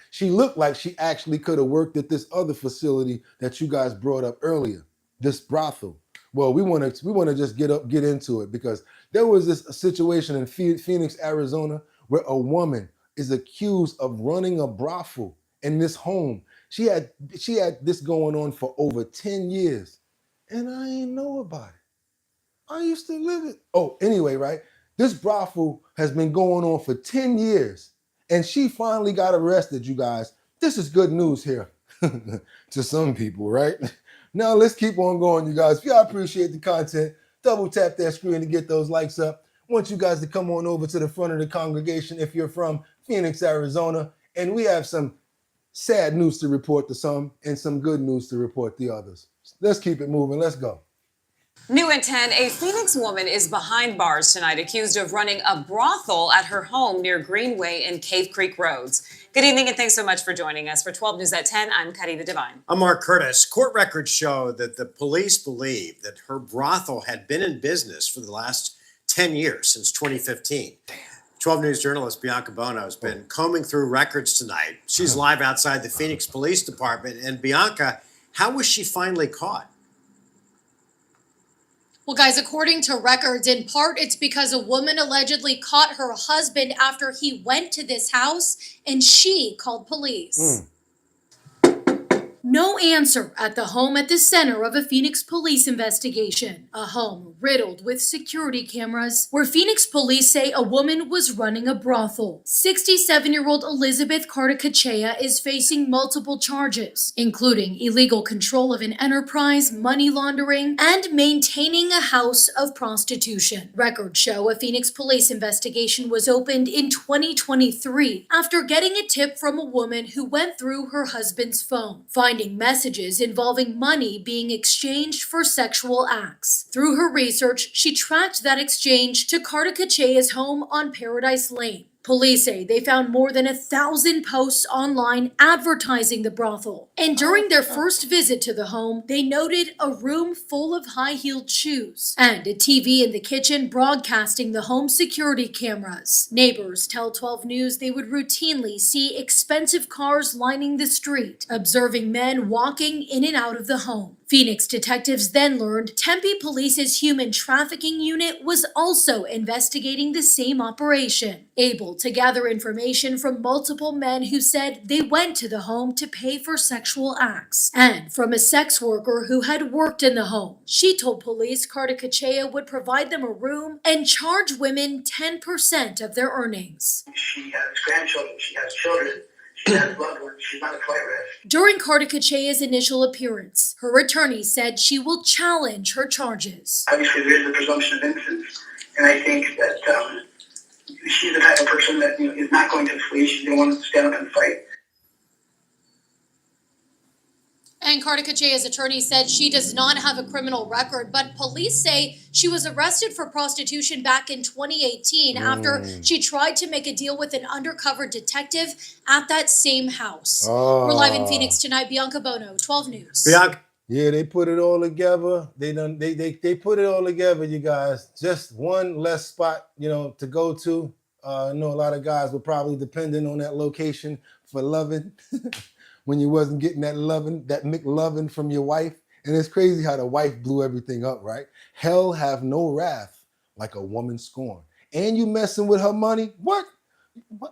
She looked like she actually could have worked at this other facility that you guys brought up earlier, this brothel. Well, we want to just get into it because there was this situation in Phoenix, Arizona, where a woman is accused of running a brothel in this home. She had this going on for over 10 years, and I ain't know about it. I used to live it. Oh, anyway, right? This brothel has been going on for 10 years. And she finally got arrested, you guys. This is good news here to some people, right? Now let's keep on going, you guys. If y'all appreciate the content, double tap that screen to get those likes up. I want you guys to come on over to the front of the congregation if you're from Phoenix, Arizona. And we have some sad news to report to some and some good news to report to others. Let's keep it moving. Let's go. New at 10, a Phoenix woman is behind bars tonight, accused of running a brothel at her home near Greenway and Cave Creek Roads. Good evening and thanks so much for joining us. For 12 News at 10, I'm Karina Devine. I'm Mark Curtis. Court records show that the police believe that her brothel had been in business for the last 10 years, since 2015. 12 News journalist Bianca Bono has been combing through records tonight. She's live outside the Phoenix Police Department. And Bianca, how was she finally caught? Well, guys, according to records, in part, it's because a woman allegedly caught her husband after he went to this house and she called police. No answer at the home at the center of a Phoenix police investigation. A home riddled with security cameras where Phoenix police say a woman was running a brothel. 67-year-old Elizabeth Cartacachea is facing multiple charges, including illegal control of an enterprise, money laundering, and maintaining a house of prostitution. Records show a Phoenix police investigation was opened in 2023 after getting a tip from a woman who went through her husband's phone, finding messages involving money being exchanged for sexual acts. Through her research, she tracked that exchange to Cartacachea's home on Paradise Lane. Police say they found more than 1,000 posts online advertising the brothel. And during their first visit to the home, they noted a room full of high-heeled shoes and a TV in the kitchen broadcasting the home security cameras. Neighbors tell 12 News they would routinely see expensive cars lining the street, observing men walking in and out of the home. Phoenix detectives then learned Tempe Police's human trafficking unit was also investigating the same operation, able to gather information from multiple men who said they went to the home to pay for sexual acts, and from a sex worker who had worked in the home. She told police Cartacachea would provide them a room and charge women 10% of their earnings. She has grandchildren, she has children. She has loved ones. She's not a flight risk. During Cartacachea's initial appearance, her attorney said she will challenge her charges. Obviously, there is a presumption of innocence, and I think that she's the type of person that is not going to flee. She's going to want to stand up and fight. And Cartacachea's attorney said she does not have a criminal record, but police say she was arrested for prostitution back in 2018 after she tried to make a deal with an undercover detective at that same house. We're live in Phoenix tonight. Bianca Bono, 12 News. Bianca. Yeah, they put it all together. They put it all together, you guys. Just one less spot, to go to. I know a lot of guys were probably depending on that location for loving. When you wasn't getting that McLovin from your wife. And it's crazy how the wife blew everything up, right? Hell have no wrath like a woman scorned. And you messing with her money? What?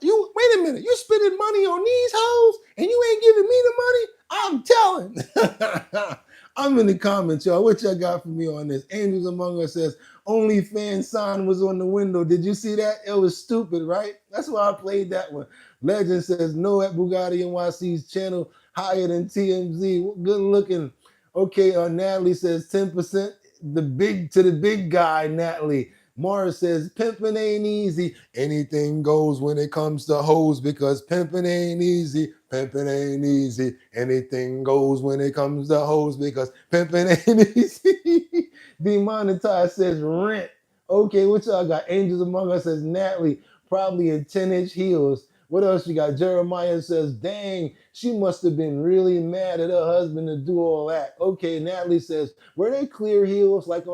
You wait a minute, you spending money on these hoes and you ain't giving me the money? I'm telling. I'm in the comments, y'all. What y'all got for me on this? Angels Among Us says, OnlyFans sign was on the window. Did you see that? It was stupid, right? That's why I played that one. Legend says, no at Bugatti NYC's channel, higher than TMZ. Good looking. Okay, Natalie says 10% the big guy, Natalie. Morris says, pimping ain't easy. Anything goes when it comes to hoes because pimping ain't easy. Pimping ain't easy. Anything goes when it comes to hoes because pimping ain't easy. Demonetized says rent. Okay, what y'all got? Angels Among Us says Natalie, probably in 10-inch heels. What else you got? Jeremiah says, dang, she must have been really mad at her husband to do all that. Okay, Natalie says, were they clear heels like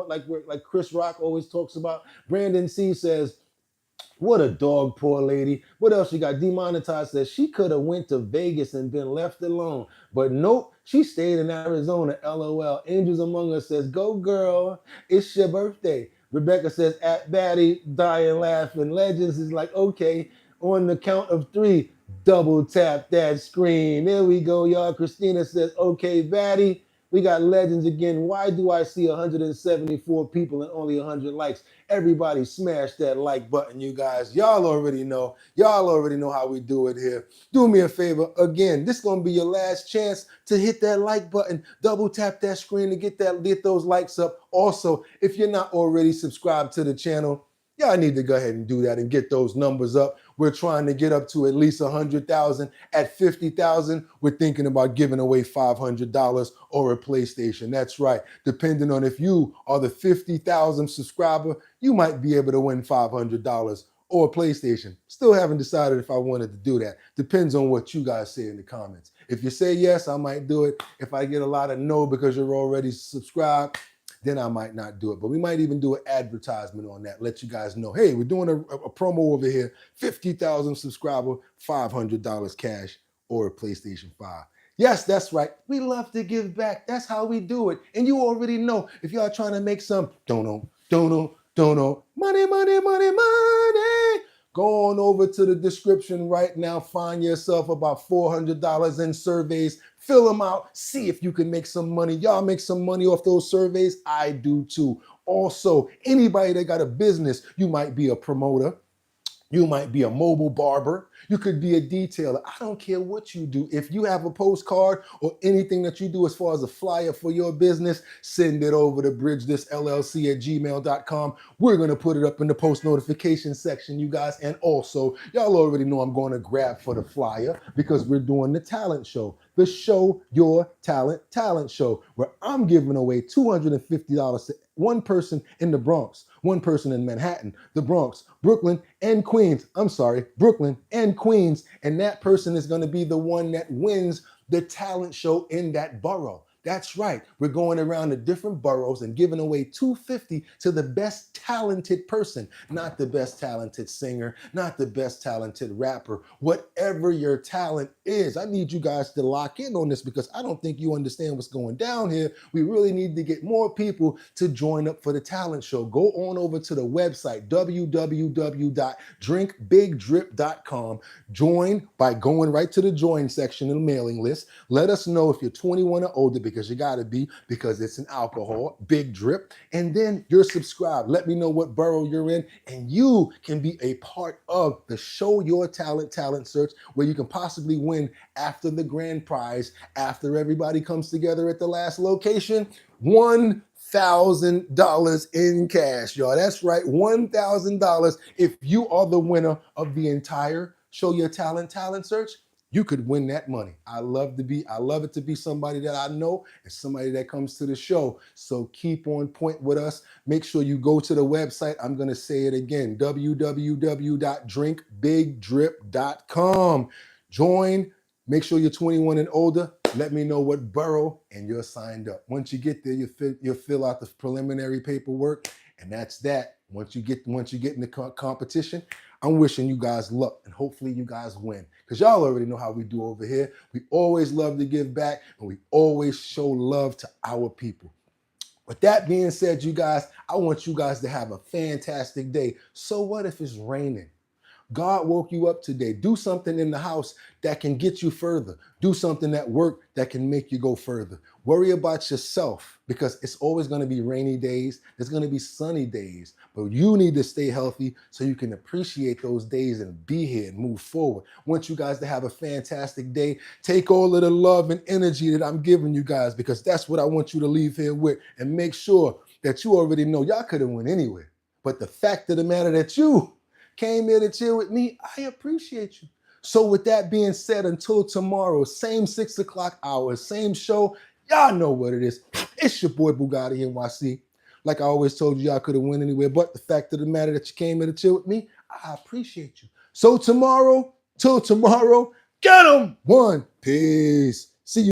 Chris Rock always talks about? Brandon C says, what a dog, poor lady. What else you got? Demonetized says she could have went to Vegas and been left alone. But nope, she stayed in Arizona. LOL. Angels Among Us says, go girl, it's your birthday. Rebecca says, at Batty, dying laughing. Legends is like, okay, on the count of 3, double tap that screen. There we go, y'all. Christina says, okay, Batty. We got Legends again. Why do I see 174 people and only 100 likes? Everybody smash that like button, you guys. Y'all already know. Y'all already know how we do it here. Do me a favor. Again, this is going to be your last chance to hit that like button. Double tap that screen to get those likes up. Also, if you're not already subscribed to the channel, y'all need to go ahead and do that and get those numbers up. We're trying to get up to at least 100,000. At 50,000, we're thinking about giving away $500 or a PlayStation. That's right. Depending on if you are the 50,000 subscriber, you might be able to win $500 or a PlayStation. Still haven't decided if I wanted to do that. Depends on what you guys say in the comments. If you say yes, I might do it. If I get a lot of no because you're already subscribed, then I might not do it. But we might even do an advertisement on that. Let you guys know, hey, we're doing a promo over here. 50,000 subscriber, $500 cash or a PlayStation 5. Yes, that's right. We love to give back. That's how we do it. And you already know, if y'all trying to make some money, go on over to the description right now. Find yourself about $400 in surveys. Fill them out. See if you can make some money. Y'all make some money off those surveys. I do too. Also, anybody that got a business, you might be a promoter. You might be a mobile barber. You could be a detailer. I don't care what you do. If you have a postcard or anything that you do as far as a flyer for your business, send it over to bridgethisllc@gmail.com. We're going to put it up in the post notification section, you guys. And also, y'all already know I'm going to grab for the flyer because we're doing the talent show. The Show Your Talent show, where I'm giving away $250 to one person in the Bronx, one person in Manhattan, the Bronx, Brooklyn, and Queens. I'm sorry, Brooklyn and Queens. And that person is going to be the one that wins the talent show in that borough. That's right. We're going around the different boroughs and giving away $250 to the best talented person, not the best talented singer, not the best talented rapper, whatever your talent is. I need you guys to lock in on this because I don't think you understand what's going down here. We really need to get more people to join up for the talent show. Go on over to the website, www.drinkbigdrip.com. Join by going right to the join section in the mailing list. Let us know if you're 21 or older, because you gotta be, because it's an alcohol, Big Drip. And then you're subscribed. Let me know what borough you're in, and you can be a part of the Show Your Talent search, where you can possibly win after the grand prize, after everybody comes together at the last location, $1,000 in cash, y'all. That's right, $1,000. If you are the winner of the entire Show Your Talent search, you could win that money. I love it to be somebody that I know and somebody that comes to the show. So keep on point with us. Make sure you go to the website. I'm going to say it again, www.drinkbigdrip.com. Join. Make sure you're 21 and older. Let me know what borough and you're signed up. Once you get there, you'll fill out the preliminary paperwork, and that's that. Once you get in the competition, I'm wishing you guys luck, and hopefully you guys win, because y'all already know how we do over here. We always love to give back, and we always show love to our people. With that being said, you guys, I want you guys to have a fantastic day. So what if it's raining? God woke you up today. Do something in the house that can get you further. Do something at work that can make you go further. Worry about yourself, because it's always going to be rainy days. There's going to be sunny days, but you need to stay healthy so you can appreciate those days and be here and move forward. I want you guys to have a fantastic day. Take all of the love and energy that I'm giving you guys, because that's what I want you to leave here with, and make sure that you already know y'all could have went anywhere. But the fact of the matter that you came here to chill with me, I appreciate you. So with that being said, until tomorrow, same 6 o'clock hour, same show, y'all know what it is. It's your boy BOOGOTTINYC. Like I always told you, y'all could have went anywhere, but the fact of the matter that you came here to chill with me, I appreciate you. So tomorrow, Till tomorrow, get 'em. One. Peace.